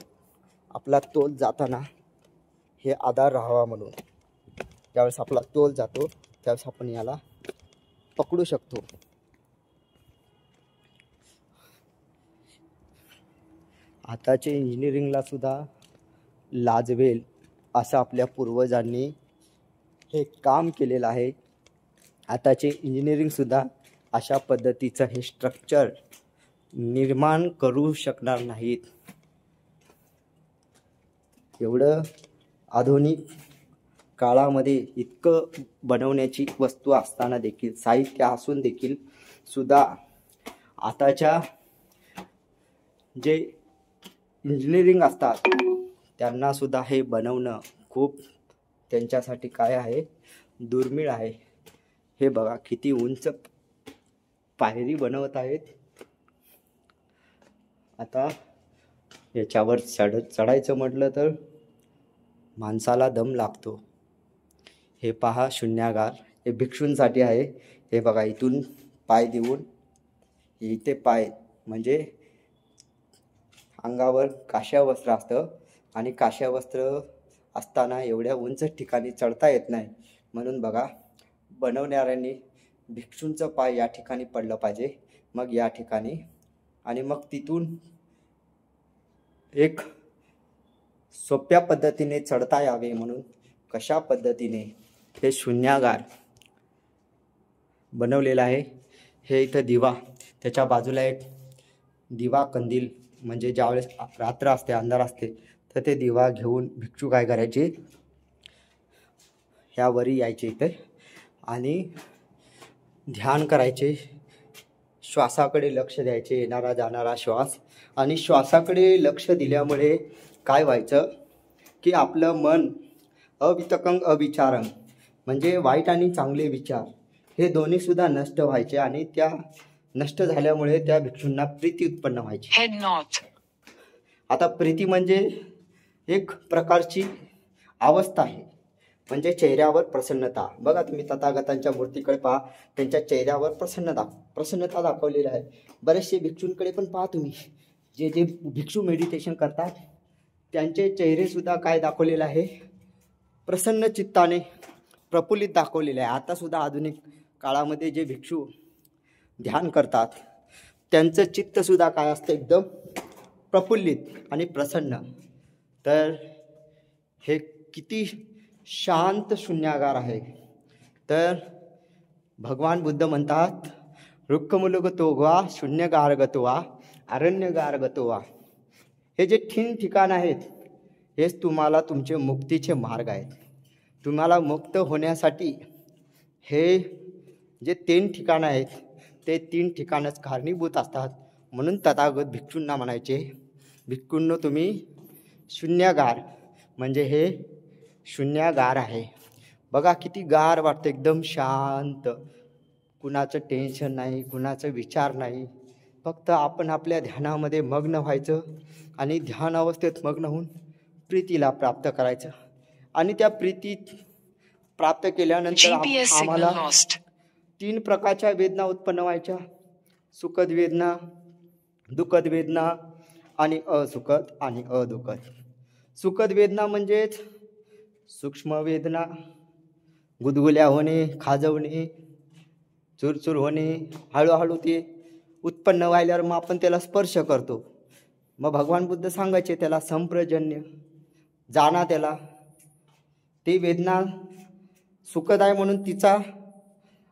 Speaker 1: आपला तोल जाताना हे आधार राहावा म्हणून. ज्यावेळेस आपला तोल जातो त्यावेळेस आपण याला पकडू शकतो. आताचे इंजिनिअरिंगला सुद्धा लाजवेल असं आपल्या पूर्वजांनी हे काम केलेलं आहे. आताचे इंजिनिअरिंगसुद्धा अशा पद्धतीचं हे स्ट्रक्चर निर्माण करू शकणार नाहीत. एवढं आधुनिक काळामध्ये इतकं बनवण्याची वस्तू असताना देखील, साहित्य असून देखील सुद्धा आताच्या जे इंजिनिअरिंग असतात त्यांना सुद्धा हे बनवणं खूप त्यांच्यासाठी काय आहे, दुर्मिळ आहे. हे बघा किती उंच पायरी बनवत आहेत. आता याच्यावर चढायचं म्हटलं तर माणसाला दम लागतो. हे पहा शून्यागार, हे भिक्षूंसाठी आहे. हे बघा, इथून पाय देऊन इथे पाय, म्हणजे अंगावर काश्या वस्त्र असतं आणि काश्या वस्त्र असताना एवढ्या उंच ठिकाणी चढता येत नाही. म्हणून बघा, बनवणाऱ्यांनी भिक्षूंचं पाय या ठिकाणी पडलं पाहिजे, मग या ठिकाणी, आणि मग तिथून एक सोप्या पद्धतीने चढता यावे म्हणून कशा पद्धतीने हे शून्यागार बनवलेलं आहे. हे इथं दिवा, त्याच्या बाजूला एक दिवा कंदील, म्हणजे ज्यावेळेस रात्र असते, अंधार असते, तर ते दिवा घेऊन भिक्षू काय करायचे, ह्यावरी यायचे इथे आणि ध्यान करायचे. श्वासाकडे लक्ष द्यायचे, येणारा जाणारा श्वास. आणि श्वासाकडे लक्ष दिल्यामुळे काय व्हायचं की आपलं मन अवितकंग अविचारंग म्हणजे वाईट आणि चांगले विचार हे दोन्हीसुद्धा नष्ट व्हायचे आणि त्या नष्ट झाल्यामुळे त्या भिक्षूंना प्रीती उत्पन्न व्हायची.
Speaker 2: Head north.
Speaker 1: आता प्रीती म्हणजे एक प्रकारची अवस्था आहे, म्हणजे चेहऱ्यावर प्रसन्नता. बघा तुम्ही तथागतांच्या मूर्तीकडे पहा, त्यांच्या चेहऱ्यावर प्रसन्नता दाखवलेली आहे. बरेचसे भिक्षूंकडे पण पहा तुम्ही, जे जे भिक्षू मेडिटेशन करतात त्यांचे चेहरेसुद्धा काय दाखवलेलं आहे, प्रसन्न चित्ताने प्रफुल्लित दाखवलेले आहे. आतासुद्धा आधुनिक काळामध्ये जे भिक्षू ध्यान करतात त्यांचं चित्तसुद्धा काय असतं, एकदम प्रफुल्लित आणि प्रसन्न. तर हे किती शांत शून्यागार आहे. तर भगवान बुद्ध म्हणतात, रुक्कमुलगतो वा शून्यगार गतो वा अरण्यगार गतो वा. हे जे ठिकाण आहेत हेच तुम्हाला तुमचे मुक्तीचे मार्ग आहेत. तुम्हाला मुक्त होण्यासाठी हे जे 3 ठिकाणं आहेत ते 3 ठिकाणच कारणीभूत असतात. म्हणून तथागत भिक्षूंना म्हणायचे, भिक्षूंनो तुम्ही शून्यगार, म्हणजे हे शून्यगार आहे. बघा किती गार वाटतं, एकदम शांत, कुणाचं टेन्शन नाही, कुणाचं विचार नाही. फक्त आपण आपल्या ध्यानामध्ये मग्न व्हायचं आणि ध्यान अवस्थेत मग्न होऊन प्रीतीला प्राप्त करायचं. आणि त्या प्रीतीत प्राप्त केल्यानंतर
Speaker 2: GPS signal
Speaker 1: आम्हाला
Speaker 2: lost.
Speaker 1: 3 प्रकारच्या वेदना उत्पन्न व्हायच्या, सुखद वेदना, दुःखद वेदना आणि असुखद आणि अदुःखद. सुखद वेदना म्हणजेच सूक्ष्म वेदना, गुदगुल्या होणे, खाजवणे, चुरचुर होणे, हळूहळू ते उत्पन्न व्हायल्यावर मग आपण त्याला स्पर्श करतो. मग भगवान बुद्ध सांगायचे त्याला संप्रजन्य, जाणा त्याला. ती वेदना सुखद आहे म्हणून तिचा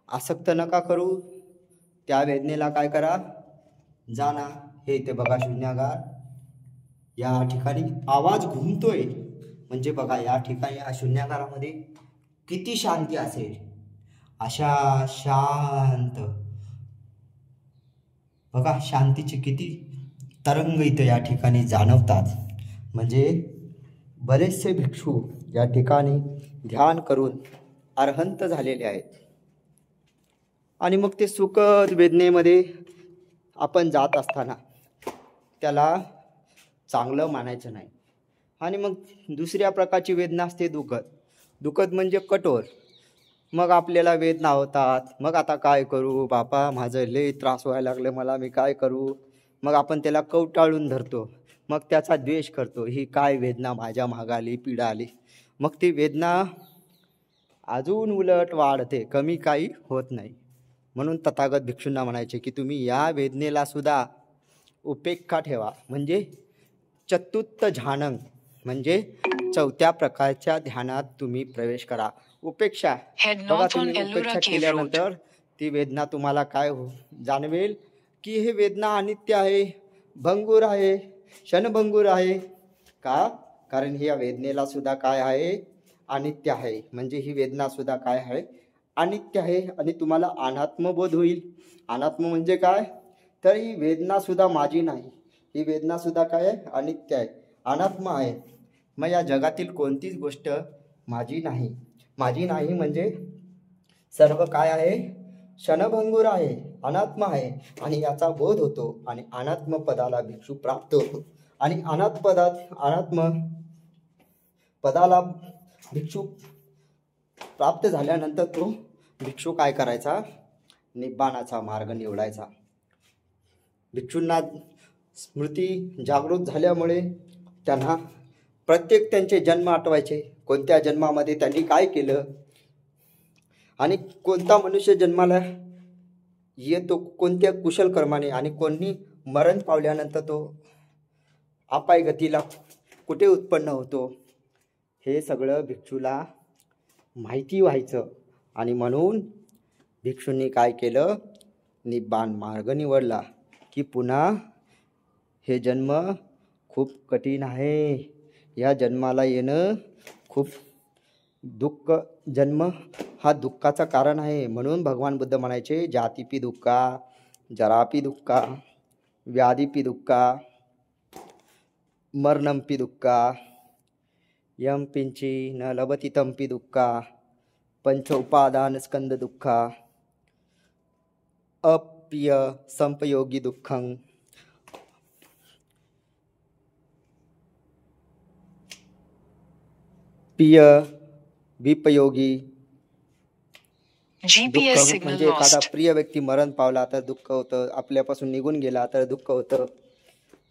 Speaker 1: आसक्त नका करू, त्या वेदनेला काय करा, जाणा. हे इथे बघा शून्यागार, या ठिकाणी आवाज घुमतोय, म्हणजे बघा या ठिकाणी या शून्यागारामध्ये किती शांती असेल. अशा शांत बघा, शांतीची किती तरंग इथं या ठिकाणी जाणवतात. म्हणजे बरेचसे भिक्षू या ठिकाणी ध्यान करून अरहंत झालेले आहेत. आणि मग ते सुखद वेदनेमध्ये आपण जात असताना त्याला चांगलं मानायचं नाही. आणि मग दुसऱ्या प्रकारची वेदना असते दुःखद. दुःखद म्हणजे कठोर. मग आपल्याला वेदना होतात, मग आता काय करू बापा, माझं लय त्रास व्हायला लागलं, मला मी काय करू. मग आपण त्याला कवटाळून धरतो, मग त्याचा द्वेष करतो, ही काय वेदना माझ्या मागाली, पीडा आली. मग ती वेदना अजून उलट वाढते, कमी काही होत नाही. म्हणून तथागत भिक्षूंना म्हणायचे की तुम्ही या वेदनेला सुद्धा उपेक्षा ठेवा, म्हणजे चतुर्थ ध्यानंग, म्हणजे 4थ्या प्रकारच्या ध्यानात तुम्ही प्रवेश करा. उपेक्षा,
Speaker 2: Head
Speaker 1: बघा
Speaker 2: north on
Speaker 1: तुम्ही
Speaker 2: Ellora
Speaker 1: उपेक्षा
Speaker 2: Cave Road.
Speaker 1: केल्यानंतर ती वेदना तुम्हाला काय जाणवेल की हे वेदना अनित्य आहे, भंगूर आहे, क्षणभंगूर आहे. का? कारण ही या वेदनेला सुद्धा काय आहे, अनित्य आहे. म्हणजे ही वेदना सुद्धा काय आहे, अनित्य आहे. आणि तुम्हाला अनात्मबोध होईल. अनात्म म्हणजे काय, तर ही वेदना सुद्धा माझी नाही, ही वेदना सुद्धा काय आहे, अनित्य आहे, अनात्म आहे. मग या जगातील कोणतीच गोष्ट माझी नाही. माझी नाही म्हणजे सर्व काय आहे, क्षणभंगूर आहे, अनात्म आहे. आणि याचा बोध होतो आणि अनात्म पदाला भिक्षू प्राप्त होतो. आणि अनात्म पदाला भिक्षू प्राप्त झाल्यानंतर तो भिक्षू काय करायचा, निब्बाणाचा मार्ग निवडायचा. भिक्षूंना स्मृती जागृत झाल्यामुळे त्यांना प्रत्येक त्यांचे जन्म आठवायचे, कोणत्या जन्मामध्ये त्यांनी काय केलं आणि कोणता मनुष्य जन्माला येतो कोणत्या कुशल कर्माने, आणि कोणी मरण पावल्यानंतर तो अपाय गतीला कुठे उत्पन्न होतो, हे सगळं भिक्षूला माहिती व्हायचं. आणि म्हणून भिक्षूंनी काय केलं, निब्बाण मार्ग निवडला की पुन्हा हे जन्म खूप कठीण आहे, या जन्माला येणं खूप दुःख, जन्म हा दुःखाचं कारण आहे. म्हणून भगवान बुद्ध म्हणायचे जातीपी दुःखा जरापि दुःखा व्याधिपि दुःखा मरणंपि दुःखा यं पिंची न लभति तंपि दुःखा पंच उपादान स्कंद दुःखा अप्रिय संपयोगी दुःखं प्रिय विपयोगी
Speaker 2: GPS
Speaker 1: दुःख
Speaker 2: signal
Speaker 1: म्हणजे एखादा
Speaker 2: lost.
Speaker 1: प्रिय व्यक्ती मरण पावला तर दुःख होतं, आपल्यापासून निघून गेला तर दुःख होतं,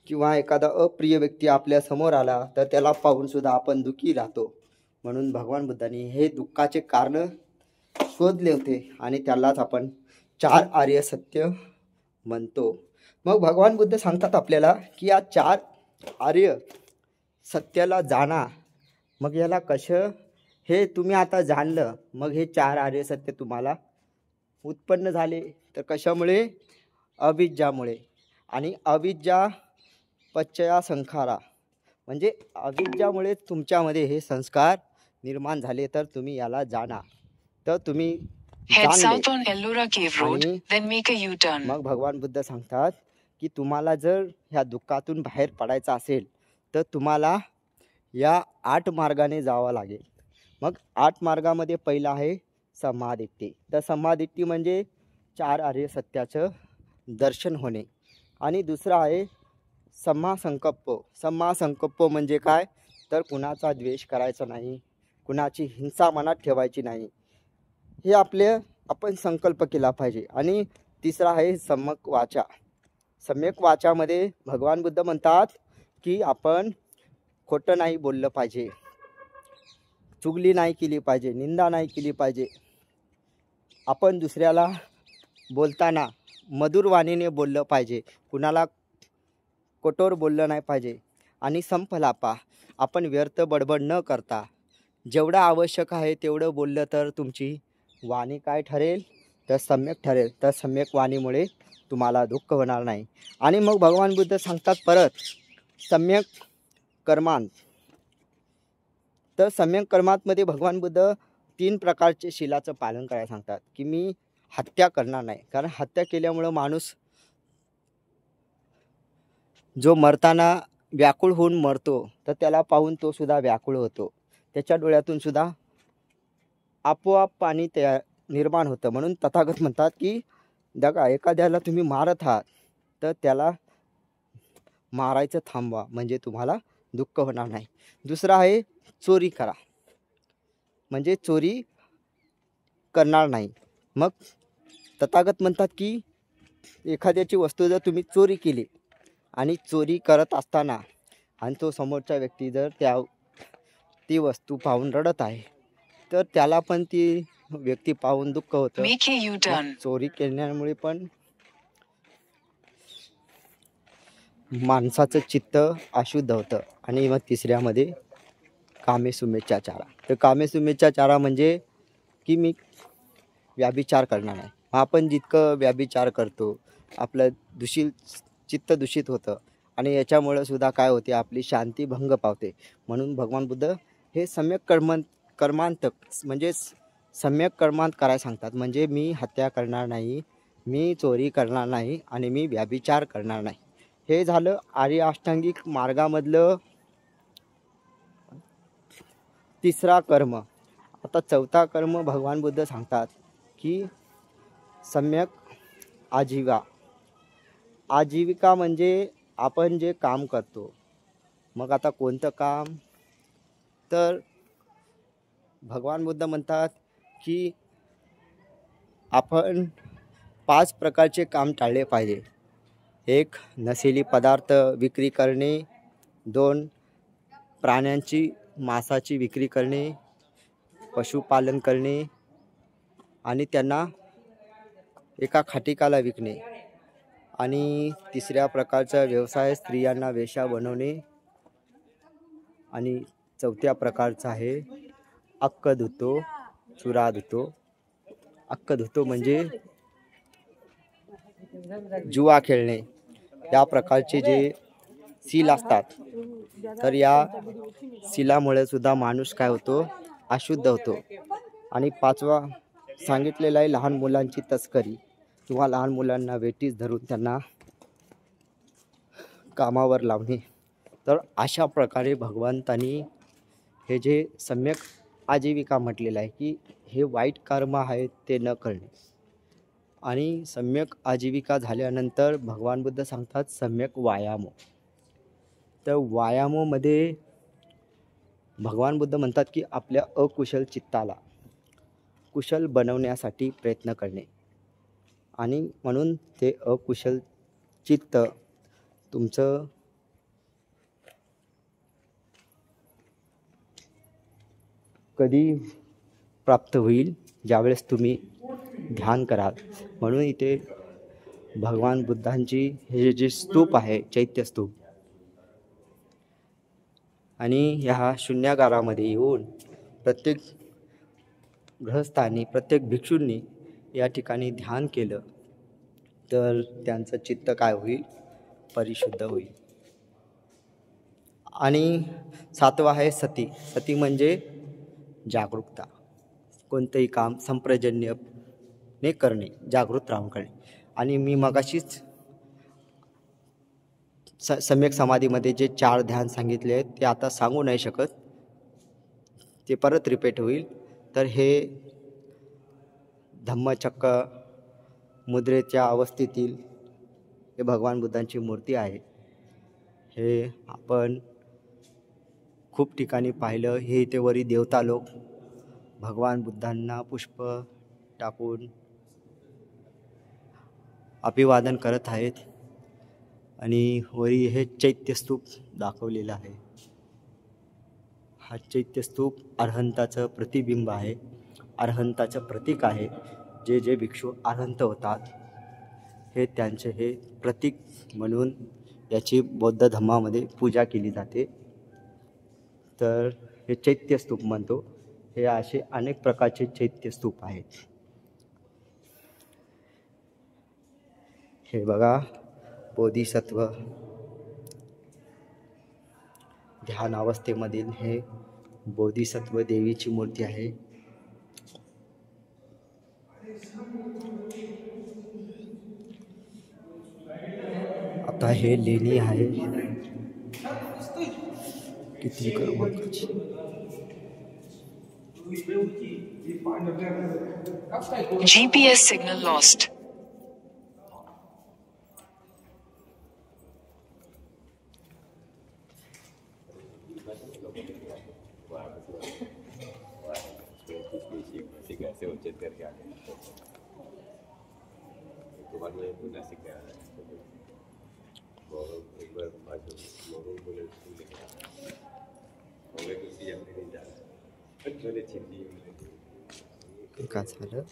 Speaker 1: किंवा एखादा अप्रिय व्यक्ती आपल्या समोर आला तर त्याला पाहून सुद्धा आपण दुःखी राहतो. म्हणून भगवान बुद्धांनी हे दुःखाचे कारण शोधले होते आणि त्यालाच आपण 4 आर्य सत्य म्हणतो. मग भगवान बुद्ध सांगतात आपल्याला की या 4 आर्य सत्याला जाणा. मग याला कसं, हे तुम्ही आता जाणलं, मग हे 4 आर्य सत्य तुम्हाला उत्पन्न झाले तर कशामुळे? अविद्यामुळे. आणि अविद्या पच्चया संखारा, म्हणजे अविद्यामुळे तुमच्यामध्ये हे संस्कार निर्माण झाले तर तुम्ही याला जाणा. तर तुम्ही
Speaker 2: Head
Speaker 1: जाणले.
Speaker 2: south on Ellora Cave Road,
Speaker 1: आणि
Speaker 2: then make a U-turn.
Speaker 1: मग भगवान बुद्ध सांगतात की तुम्हाला जर ह्या दुःखातून बाहेर पडायचं असेल तर तुम्हाला या 8 मार्गाने जावं लागेल. मग 8 मार्गामध्ये पहिला आहे समाधिट्ठी. तर समाधिट्ठी म्हणजे 4 आर्य सत्याचं दर्शन होणे. आणि दुसरा आहे सम्मा संकल्प. सम्मा संकल्प म्हणजे काय? तर कुणाचा द्वेष करायचा नाही, कुणाची हिंसा मनात ठेवायची नाही, हे आपण संकल्प केला पाहिजे. आणि तिसरा आहे सम्यक वाचा. सम्यक वाचामध्ये भगवान बुद्ध म्हणतात की आपण खोटं नाही बोललं पाहिजे, चुगली नाही केली पाहिजे, निंदा नाही केली पाहिजे. आपण दुसऱ्याला बोलताना मधुर वाणीने बोललं पाहिजे, कुणाला कठोर बोललं नाही पाहिजे. आणि संपलापा, आपण व्यर्थ बडबड न करता जेवढं आवश्यक आहे तेवढं बोललं तर तुमची वाणी काय ठरेल? तर सम्यक ठरेल. तर सम्यक वाणीमुळे तुम्हाला दुःख होणार नाही. आणि मग भगवान बुद्ध सांगतात परत सम्यक कर्मांत. तर सम्यक कर्मांतमध्ये भगवान बुद्ध 3 प्रकारचे शीलाचं पालन करायला सांगतात की मी हत्या करणार नाही. कारण हत्या केल्यामुळं माणूस जो मरताना व्याकुळ होऊन मरतो तर त्याला पाहून तो सुद्धा व्याकुळ होतो, त्याच्या डोळ्यातून सुद्धा आपोआप पाणी तयार निर्माण होतं. म्हणून तथागत म्हणतात की बघा, एखाद्याला तुम्ही मारत आहात तर त्याला मारायचं थांबवा, म्हणजे तुम्हाला दुःख होणार नाही. दुसरा आहे चोरी करा, म्हणजे चोरी करणार नाही. मग तथागत म्हणतात की एखाद्याची वस्तू जर तुम्ही चोरी केली आणि चोरी करत असताना आणि तो समोरचा व्यक्ती जर ती वस्तू पाहून रडत आहे तर त्याला पण ती व्यक्ती पाहून दुःख होतं.
Speaker 2: Make a U-turn.
Speaker 1: चोरी केल्यामुळे पण माणसाचं चित्त अशुद्ध होतं. आणि मग तिसऱ्यामध्ये कामेसुमेच्छाचारा. तर कामेसुमेच्छाचारा म्हणजे की मी व्याभिचार करणार नाही. आपण जितकं व्याभिचार करतो आपलं चित्त दूषित होतं आणि याच्यामुळे सुद्धा काय होते, आपली शांती भंग पावते. म्हणून भगवान बुद्ध हे सम्यक कर्मांत म्हणजे सम्यक कर्मांत करायला सांगतात. म्हणजे मी हत्या करणार नाही, मी चोरी करणार नाही आणि मी व्याभिचार करणार नाही. हे झालं आर्य अष्टांगिक मार्गामधलं तिसरा कर्म. आता चौथा कर्म भगवान बुद्ध सांगतात की सम्यक आजीवा. आजीविका म्हणजे आपण जे काम करतो. मग आता कोणतं काम? तर भगवान बुद्ध म्हणतात की आपण 5 प्रकारचे काम टाळले पाहिजे. 1 नशिली पदार्थ विक्री करणे, 2 प्राण्यांची मांसाची विक्री करणे, पशुपालन करणे आणि त्यांना एका खाटीकाला विकणे. आणि तिसऱ्या प्रकारचा व्यवसाय स्त्रियांना वेश्या बनवणे. आणि चौथ्या प्रकारचा आहे अक्क धुतो चुरा धुतो. अक्क धुतो म्हणजे जुवा खेळणे. या प्रकारचे जे सील असतात तर या सीलामुळे सुद्धा माणूस काय होतो, अशुद्ध होतो. आणि 5वा सांगितलेला आहे लहान मुलांची तस्करी. किंवा लहान मुलांना वेठीस धरून त्यांना कामावर लावणे. तर अशा प्रकारे भगवंतानी हे जे सम्यक आजीविका म्हटलेलं आहे की हे वाईट कर्म आहे ते न करणे. आणि सम्यक आजीविका झाल्यानंतर भगवान बुद्ध सांगतात सम्यक व्यायामो. तर व्यायामोमध्ये भगवान बुद्ध म्हणतात की आपल्या अकुशल चित्ताला कुशल बनवण्यासाठी प्रयत्न करणे. आणि म्हणून ते अकुशल चित्त तुमचं कधी प्राप्त होईल, ज्यावेळेस तुम्ही ध्यान कराल. म्हणून इथे भगवान बुद्धांची हे जे स्तूप आहे चैत्य स्तूप, आणि ह्या शून्यागारामध्ये येऊन प्रत्येक गृहस्थांनी प्रत्येक भिक्षूंनी या ठिकाणी ध्यान केलं तर त्यांचं चित्त काय होईल, परिशुद्ध होईल. आणि 7वं आहे सती. सती म्हणजे जागरूकता. कोणतंही काम संप्रजन्यने करणे, जागृत राहून करणे. आणि मी मगाशीच सम्यक समाधीमध्ये जे 4 ध्यान सांगितले आहेत ते आता सांगू नाही शकत, ते परत रिपीट होईल. तर हे धम्मचक्र मुद्रेच्या अवस्थेतील हे भगवान बुद्धांची मूर्ती आहे. हे आपण खूप ठिकाणी पाहिलं. हे इथे वरी देवता लोक भगवान बुद्धांना पुष्प टाकून अभिवादन करत आहेत. आणि वरी हे चैत्यस्तूप दाखवलेलं आहे. हा चैत्यस्तूप अरहंताचं प्रतिबिंब आहे, अरहंताचं प्रतीक आहे. जे जे भिक्षू अरहंत होतात हे त्यांचे हे प्रतीक म्हणून याची बौद्ध धर्मामध्ये पूजा केली जाते. तर हे चैत्यस्तूप म्हणतो. हे असे अनेक प्रकारचे चैत्यस्तूप आहेत. हे बघा, बोधिसत्व ध्यान अवस्थेमधील हे बोधिसत्व देवीची मूर्ती आहे. आता हे लेणी आहे किती क्रमांकाची.
Speaker 2: GPS signal lost.
Speaker 1: काय झालं?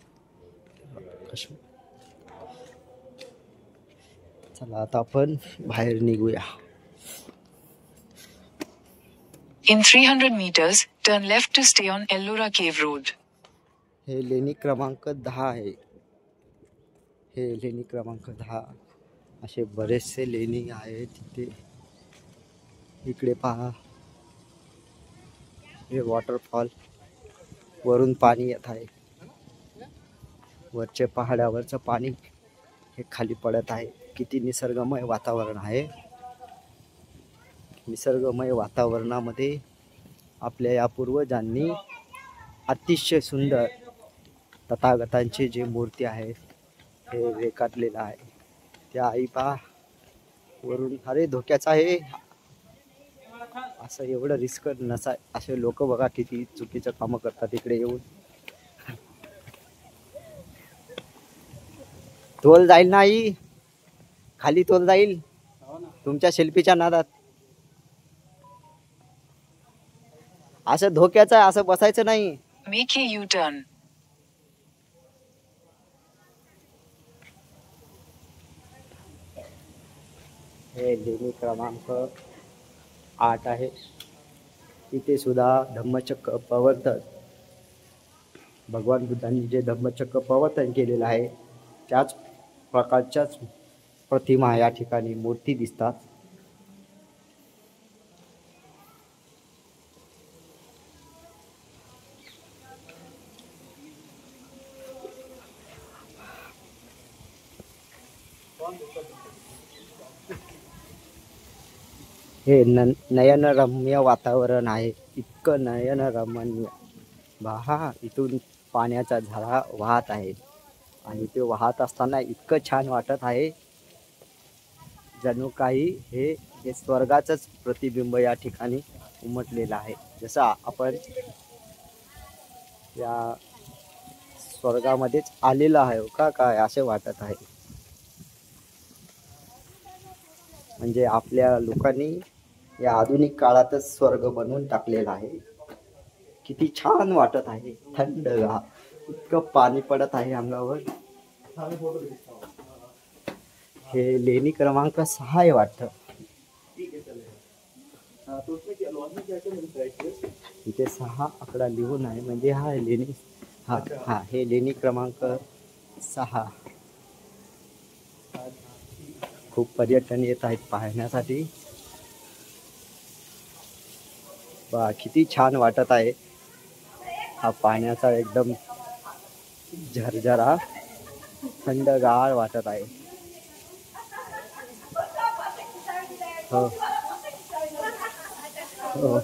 Speaker 1: चला आता आपण बाहेर निघूया.
Speaker 2: In 300 meters, turn left to stay on Ellora Cave Road.
Speaker 1: हे लेणी क्रमांक 10 आहे. हे लेणी क्रमांक 10. असे बरेचसे लेणी आहेत तिथे. इकडे पहा, हे वॉटरफॉल, वरून पाणी येत आहे. वरचे पहाडावरचं पाणी हे खाली पडत आहे. किती निसर्गमय वातावरण आहे. निसर्गमय वातावरणामध्ये आपल्या या पूर्वजांनी अतिशय सुंदर तथागतांची जी मूर्ती आहे हे रेखाटलेलं आहे. त्या आई पहा वरून, अरे धोक्याचं आहे असं, एवढं रिस्क नसाय. असे लोक बघा किती चुकीचं कामं करतात इकडे येऊन. तोल जाईल ना आई, खाली तोल जाईल तुमच्या शिल्पीच्या नादात. असं धोक्याचं आहे, असं बसायचं नाही.
Speaker 2: Make a U-turn.
Speaker 1: हे लेणी क्रमांक 8 आहे. इथे सुद्धा धम्मचक्र प्रवर्तन, भगवान बुद्धांनी जे धम्मचक्र प्रवर्तन केलेलं आहे त्याच प्रकारच्याच प्रतिमा या ठिकाणी मूर्ती दिसतात. हे नयनरम्य वातावरण आहे, इतकं नयनरम्य. पहा इथून पाण्याचा झरा वाहत आहे आणि ते वाहत असताना इतकं छान वाटत आहे, जणू काही हे स्वर्गाचंच प्रतिबिंब या ठिकाणी उमटलेलं आहे. जसं आपण या स्वर्गामध्येच आलेलं आहे का काय असे वाटत आहे. म्हणजे आपल्या लोकांनी या आधुनिक काळातच स्वर्ग बनवून टाकलेला आहे. किती छान वाटत आहे, थंडगार, इतकं पाणी पडत आहे अंगावर. हे लेणी क्रमांक 6 आहे वाटतं. इथे 6 आकडा लिहून आहे, म्हणजे हा लेणी, हा हे लेणी क्रमांक 6. खूप पर्यटन येत आहेत पाहण्यासाठी. बा किती छान वाटत आहे. हा पाण्याचा एकदम झरझरा थंडगार वाटत आहे. हो हो,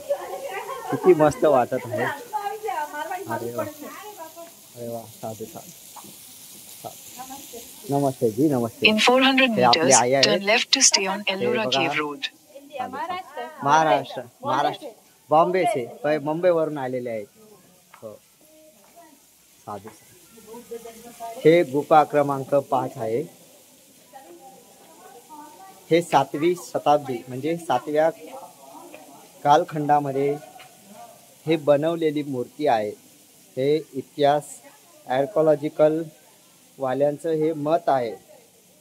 Speaker 1: किती मस्त वाटत आहे. अरे वा, अरे वा, साधू साधू. नमस्ते जी, नमस्ते.
Speaker 2: In 400
Speaker 1: हे आपले
Speaker 2: meters,
Speaker 1: आई आहेत.
Speaker 2: turn left to stay on Ellora
Speaker 1: बघा.
Speaker 2: Cave Road.
Speaker 1: महाराष्ट्र बॉम्बे से, मुंबई वरून आलेले आहेत. हो, साधू. हे गुफा क्रमांक 5 आहे. हे 7वी शताब्दी म्हणजे 7व्या कालखंडामध्ये हे बनवलेली मूर्ती आहे. हे इतिहास आर्किओलॉजिकल वाल्यांचं हे मत आहे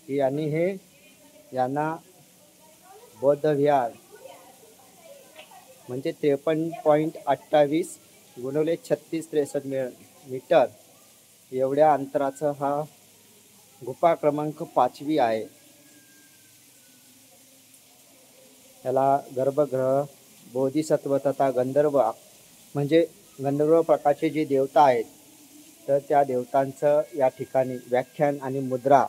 Speaker 1: की यांना बौद्ध विहार म्हणजे 53.28 गुणिले 36-63 मीटर एवढ्या अंतराचा हा गुफा क्रमांक 5वी आहे. याला गर्भगृह, बोधिसत्व तथा गंधर्व म्हणजे गंधर्व प्रकारचे जे देवता आहेत, तर त्या देवतांचं या ठिकाणी व्याख्यान आणि मुद्रा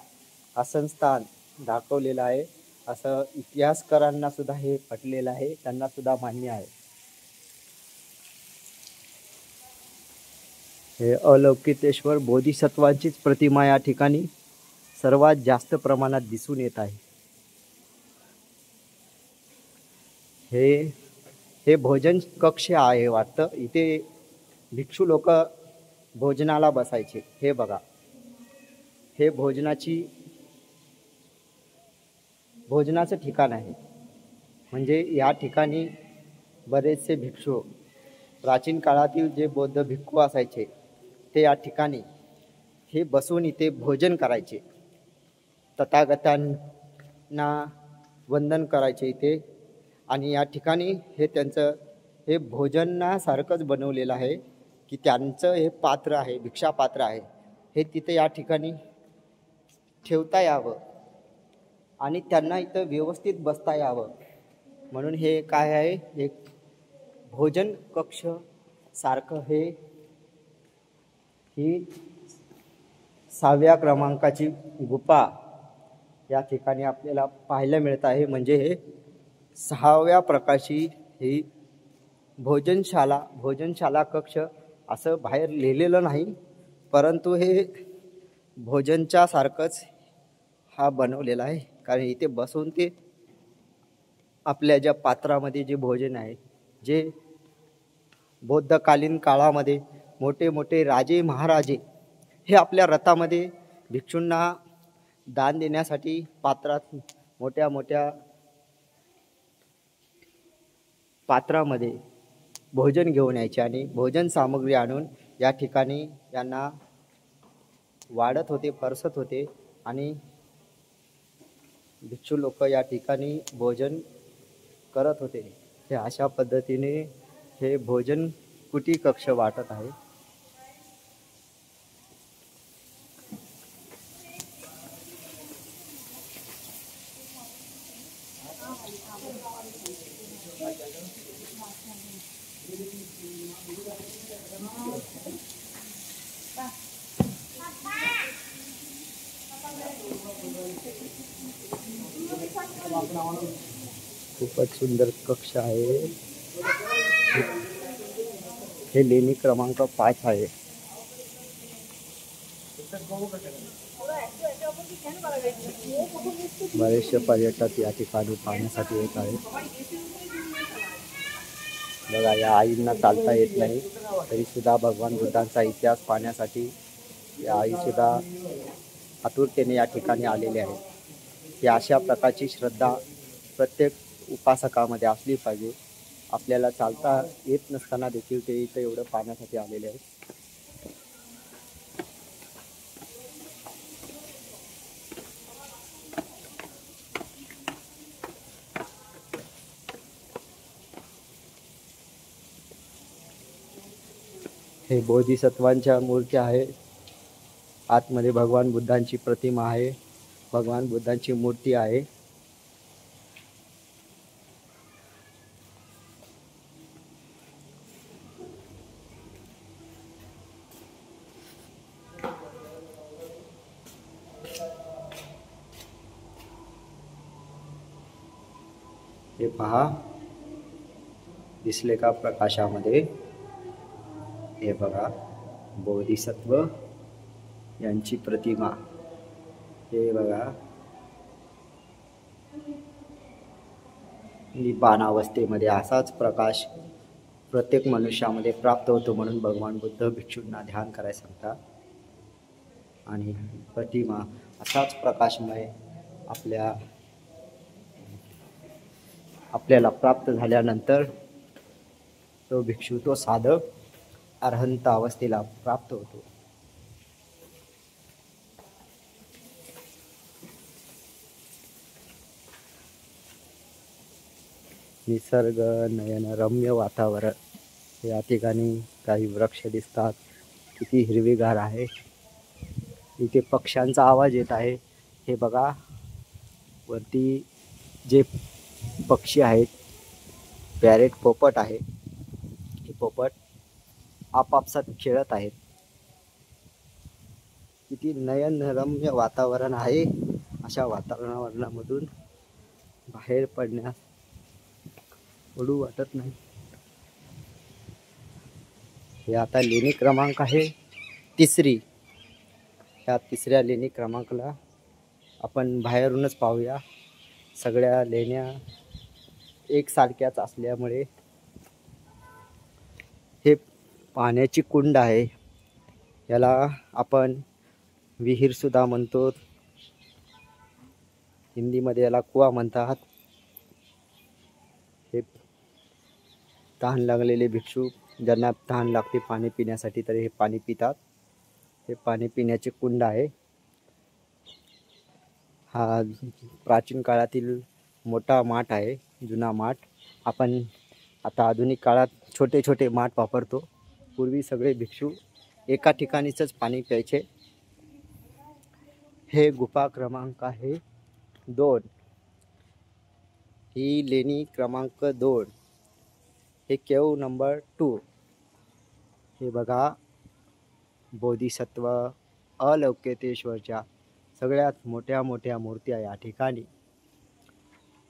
Speaker 1: आसनस्थान दाखवलेलं आहे. असं इतिहासकारांना सुद्धा हे पटलेलं आहे, त्यांना सुद्धा मान्य आहे. हे अलौकितेश्वर बोधिसत्वांचीच प्रतिमा या ठिकाणी सर्वात जास्त प्रमाणात दिसून येत आहे. हे भोजन कक्ष आहे वाटतं. इथे भिक्षू लोक भोजनाला बसायचे. हे बघा, हे भोजनाचं ठिकाण आहे. म्हणजे या ठिकाणी बरेचसे भिक्षू, प्राचीन काळातील जे बौद्ध भिक्खू असायचे, ते या ठिकाणी हे बसून इथे भोजन करायचे. तथागतांना वंदन करायचे इथे. आणि या ठिकाणी हे त्यांचं हे भोजनासारखंच बनवलेलं आहे की त्यांचं हे पात्र आहे, भिक्षा पात्र आहे, हे तिथे या ठिकाणी ठेवता यावं आणि त्यांना इथं व्यवस्थित बसता यावं म्हणून हे काय आहे, एक भोजन कक्ष सारखं ही 6व्या क्रमांकाची गुफा या ठिकाणी आपल्याला पाहायला मिळत आहे. म्हणजे हे 6व्या प्रकारची ही भोजनशाला कक्ष असं बाहेर लिहिलेलं नाही, परंतु हे भोजनच्या सारखंच हा बनवलेला आहे. कारण इथे बसून ते आपल्या ज्या पात्रामध्ये जे भोजन आहे, जे बौद्धकालीन काळामध्ये मोठे मोठे राजे महाराजे हे आपल्या रथामध्ये भिक्षूंना दान देण्यासाठी पात्रात मोठ्या मोठ्या पात्रामध्ये भोजन घेऊन यायचे आणि भोजन सामग्री आणून या ठिकाणी यांना वाढत होते, परसत होते आणि भिक्षू लोक या ठिकाणी भोजन करत होते. हे अशा पद्धतीने हे भोजन कुटी कक्ष वाटत आहे. खूपच सुंदर कक्ष आहे. हे लेणी क्रमांक 5 आहे. बरेचसे पर्यटक या ठिकाणी पाहण्यासाठी येत आहेत. बघा, या आईंना चालता येत नाही तरी सुद्धा भगवान बुद्धांचा इतिहास पाहण्यासाठी या आई सुद्धा आतुरतेने या ठिकाणी आलेले आहेत. ही अशा प्रकारची श्रद्धा प्रत्येक उपासकामध्ये असली पाहिजे. आपल्याला चालता येत नसताना देखील ते इथं एवढं पाहण्यासाठी आलेले आहेत. हे बोधिसत्वांच्या मूर्त्या आहे. आतमध्ये भगवान बुद्धांची प्रतिमा आहे. भगवान बुद्धांची मूर्ती आहे. हे पहा, दिसले का प्रकाशामध्ये? हे बघा, बोधिसत्व यांची प्रतिमा. हे बघा, निब्बाण अवस्थेमध्ये असाच प्रकाश प्रत्येक मनुष्यामध्ये प्राप्त होतो म्हणून भगवान बुद्ध भिक्षूंना ध्यान करायला सांगतात. आणि प्रतिमा असाच प्रकाशमय आपल्याला प्राप्त झाल्यानंतर तो भिक्षू, तो साधक अरहंत अवस्थेला प्राप्त होतो. निसर्ग नयनरम्य वातावरण. या ठिकाणी काही वृक्ष दिसतात. किती हिरवीगार आहे. इथे पक्ष्यांचा आवाज येत आहे. हे बघा, वरती जे पक्षी आहेत, पॅरेट पोपट आहे. हे पोपट आपापसात खेळत आहेत. किती नयनरम्य वातावरण आहे. अशा वातावरणामधून बाहेर पडण्यास पडू वाटत नाही. हे आता लेणी क्रमांक आहे 3री. या 3ऱ्या लेणी क्रमांकाला आपण बाहेरूनच पाहूया. सगळ्या लेण्या एकसारख्याच असल्यामुळे हे पाण्याची कुंड आहे. याला आपण विहीर सुद्धा म्हणतो. हिंदीमध्ये याला कुवा म्हणतात. हे तहान लागलेले भिक्षू, ज्यांना तहान लागते पाणी पिण्यासाठी, तर हे पाणी पितात. हे पाणी पिण्याचे कुंड आहे. हा प्राचीन काळातील मोठा माठ आहे, जुना माठ. आपण आता आधुनिक काळात छोटे छोटे माठ वापरतो. पूर्वी सगळे भिक्षू एका ठिकाणीच पाणी प्यायचे. हे गुफा क्रमांक आहे 2. ही लेणी क्रमांक 2. हे केव नंबर 2. हे बघा, बोधिसत्व अलौकितेश्वरच्या सगळ्यात मोठ्या मोठ्या मूर्त्या या ठिकाणी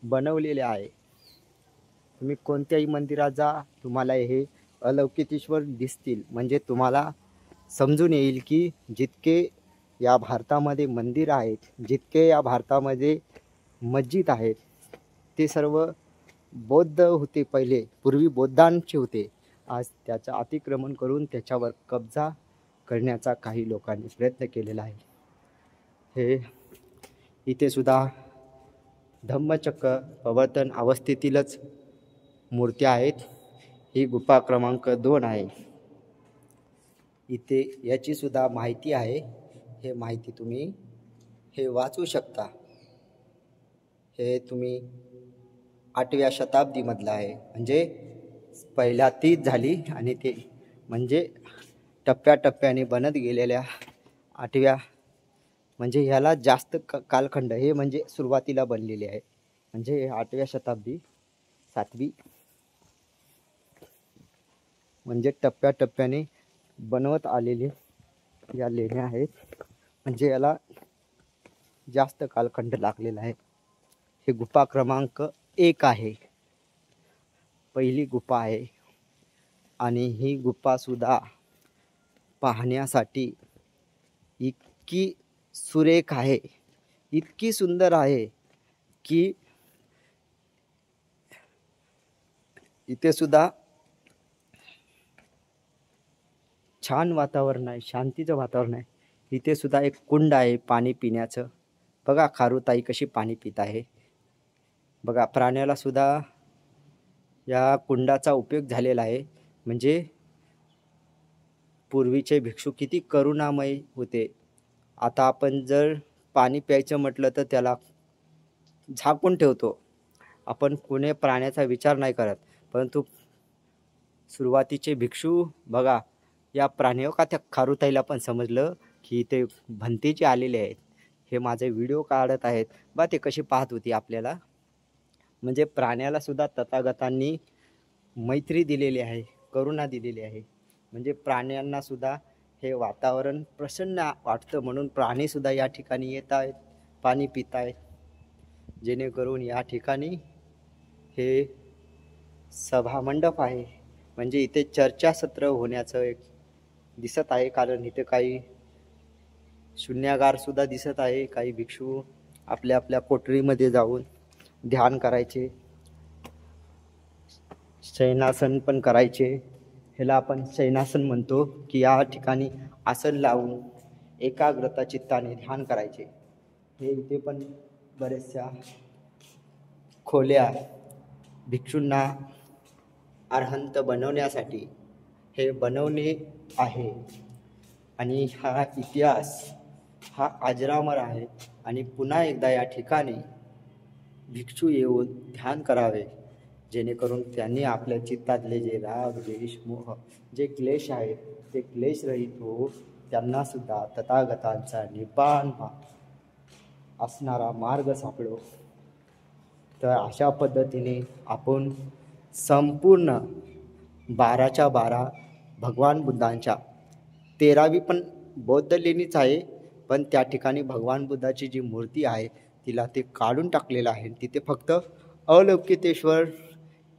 Speaker 1: बनवलेल्या आहे. तुम्ही कोणत्याही मंदिरात जा, तुम्हाला हे अलौकितेश्वर दिसतील. म्हणजे तुम्हाला समजून येईल की जितके या भारतामध्ये मंदिर आहेत, जितके या भारतामध्ये मस्जिद आहेत, ते सर्व बौद्ध होते. पहिले पूर्वी बौद्धांचे होते. आज त्याचं अतिक्रमण करून त्याच्यावर कब्जा करण्याचा काही लोकांनी प्रयत्न केलेला आहे. हे इथे सुद्धा धम्मचक्र प्रवर्तन अवस्थेतीलच मूर्त्या आहेत. ही गुफा क्रमांक 2 आहे. इथे याची सुद्धा माहिती आहे. हे माहिती तुम्ही हे वाचू शकता. हे तुम्ही 8व्या शताब्दीमधलं आहे. म्हणजे पहिल्या 30 झाली आणि ते म्हणजे टप्प्याटप्प्याने बनत गेलेल्या 8व्या, म्हणजे ह्याला जास्त कालखंड. हे म्हणजे सुरुवातीला बनलेले आहे. म्हणजे 8व्या शताब्दी, 7वी, म्हणजे टप्प्याटप्प्याने बनवत आलेले या लेण्या आहेत. म्हणजे याला जास्त कालखंड लागलेला आहे. हे गुफा क्रमांक 1 आहे, पहिली गुफा आहे. आणि ही गुफासुद्धा पाहण्यासाठी इतकी सुरेख आहे, इतकी सुंदर आहे की इथे सुद्धा छान वातावरण आहे, शांतीचं वातावरण आहे. इथे सुद्धा एक कुंड आहे पाणी पिण्याचं. बघा खारुताई कशी पाणी पित आहे. बघा प्राण्याला सुद्धा या कुंडाचा उपयोग झालेला आहे. म्हणजे पूर्वीचे भिक्षू किती करुणामय होते. आता आपण जर पाणी प्यायचं म्हटलं तर त्याला झाकून ठेवतो. आपण कोणी प्राण्याचा विचार नाही करत. परंतु सुरुवातीचे भिक्षू बघा, या प्राण्यावर का त्या खारुताईला पण समजलं की ते भंतेचे आलेले आहेत, हे माझे व्हिडिओ काढत आहेत बा. ते कशी पाहत होती आपल्याला. म्हणजे प्राण्याला सुद्धा तथागतांनी मैत्री दिलेली आहे, करुणा दिलेली आहे. म्हणजे प्राण्यांना सुद्धा हे वातावरण प्रसन्न वाटतं, म्हणून प्राणीसुद्धा या ठिकाणी येत आहेत, पाणी पित आहेत. जेणेकरून या ठिकाणी हे सभामंडप आहे. म्हणजे इथे चर्चासत्र होण्याचं एक दिसत आहे. कारण इथे काही शून्यागारसुद्धा दिसत आहे. काही भिक्षू आपल्या आपल्या कोठडीमध्ये जाऊन ध्यान करायचे, शयनासन पण करायचे. ह्याला आपण शयनासन म्हणतो की या ठिकाणी आसन लावून एकाग्रता चित्ताने ध्यान करायचे. हे इथे पण बऱ्याचशा खोल्या भिक्षूंना अरहंत बनवण्यासाठी हे बनवणे आहे. आणि हा इतिहास हा अजरामर आहे. आणि पुन्हा एकदा या ठिकाणी भिक्षू येऊन ध्यान करावे, जेणेकरून त्यांनी आपल्या चित्तातले जे राग, द्वेष, मोह, जे क्लेश आहेत ते क्लेश रहित हो. त्यांना सुद्धा तथागतांचा निब्बाण असणारा मार्ग सापडो. तर अशा पद्धतीने आपण संपूर्ण 12च्या 12 भगवान बुद्धांच्या 13वी पण बौद्ध लेणीच आहे, पण त्या ठिकाणी भगवान बुद्धाची जी मूर्ती आहे तिला ते काढून टाकलेलं आहे. तिथे फक्त अवलोकितेश्वर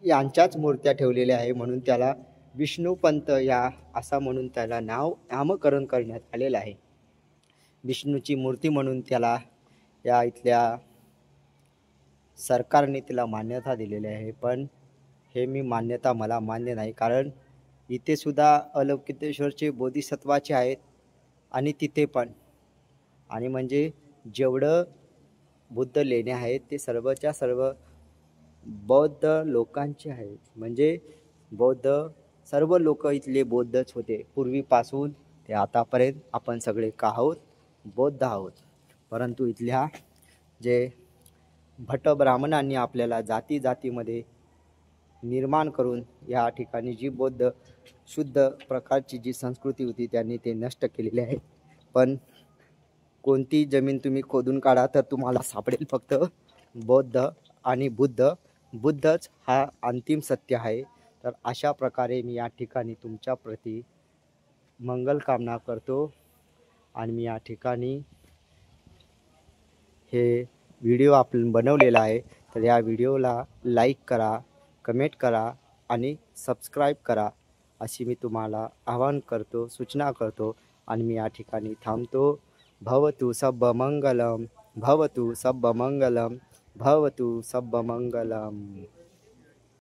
Speaker 1: यांच्याच मूर्त्या ठेवलेल्या आहे. म्हणून त्याला विष्णुपंत या असा म्हणून त्याला नामकरण करण्यात आलेलं आहे. विष्णूची मूर्ती म्हणून त्याला या इथल्या सरकारने तिला मान्यता दिलेली आहे. पण हे मान्यता मला मान्य नाही. कारण इथे सुद्धा अवलोकितेश्वरचे बोधिसत्वाचे आहेत आणि तिथे पण. आणि म्हणजे जेवढं बुद्ध लेण्या आहेत ते सर्वच्या सर्व बौद्ध लोकांचे आहेत. म्हणजे बौद्ध सर्व लोक इथले बौद्धच होते पूर्वीपासून ते आतापर्यंत. आपण सगळे का आहोत? बौद्ध आहोत. परंतु इथल्या जे भट ब्राह्मणांनी आपल्याला जाती जातीमध्ये निर्माण करून या ठिकाणी जी बौद्ध शुद्ध प्रकारची जी संस्कृती होती त्यांनी ते नष्ट केलेले आहे. पण कोणती जमीन तुम्ही खोदून काढा तर तुम्हाला सापडेल फक्त बौद्ध आणि बुद्धच हा अंतिम सत्य आहे. तर अशा प्रकारे मी या ठिकाणी तुमच्या प्रती मंगल कामना करतो. आणि मी या ठिकाणी हे व्हिडिओ आपण बनवलेला आहे. तर या व्हिडिओला लाईक करा, कमेंट करा आणि सबस्क्राईब करा अशी मी तुम्हाला आवाहन करतो, सूचना करतो. आणि मी या ठिकाणी थांबतो. भवतु सब्बमंगलम, भवतु सब्बमंगलम, भवतु सब्बमंगलम.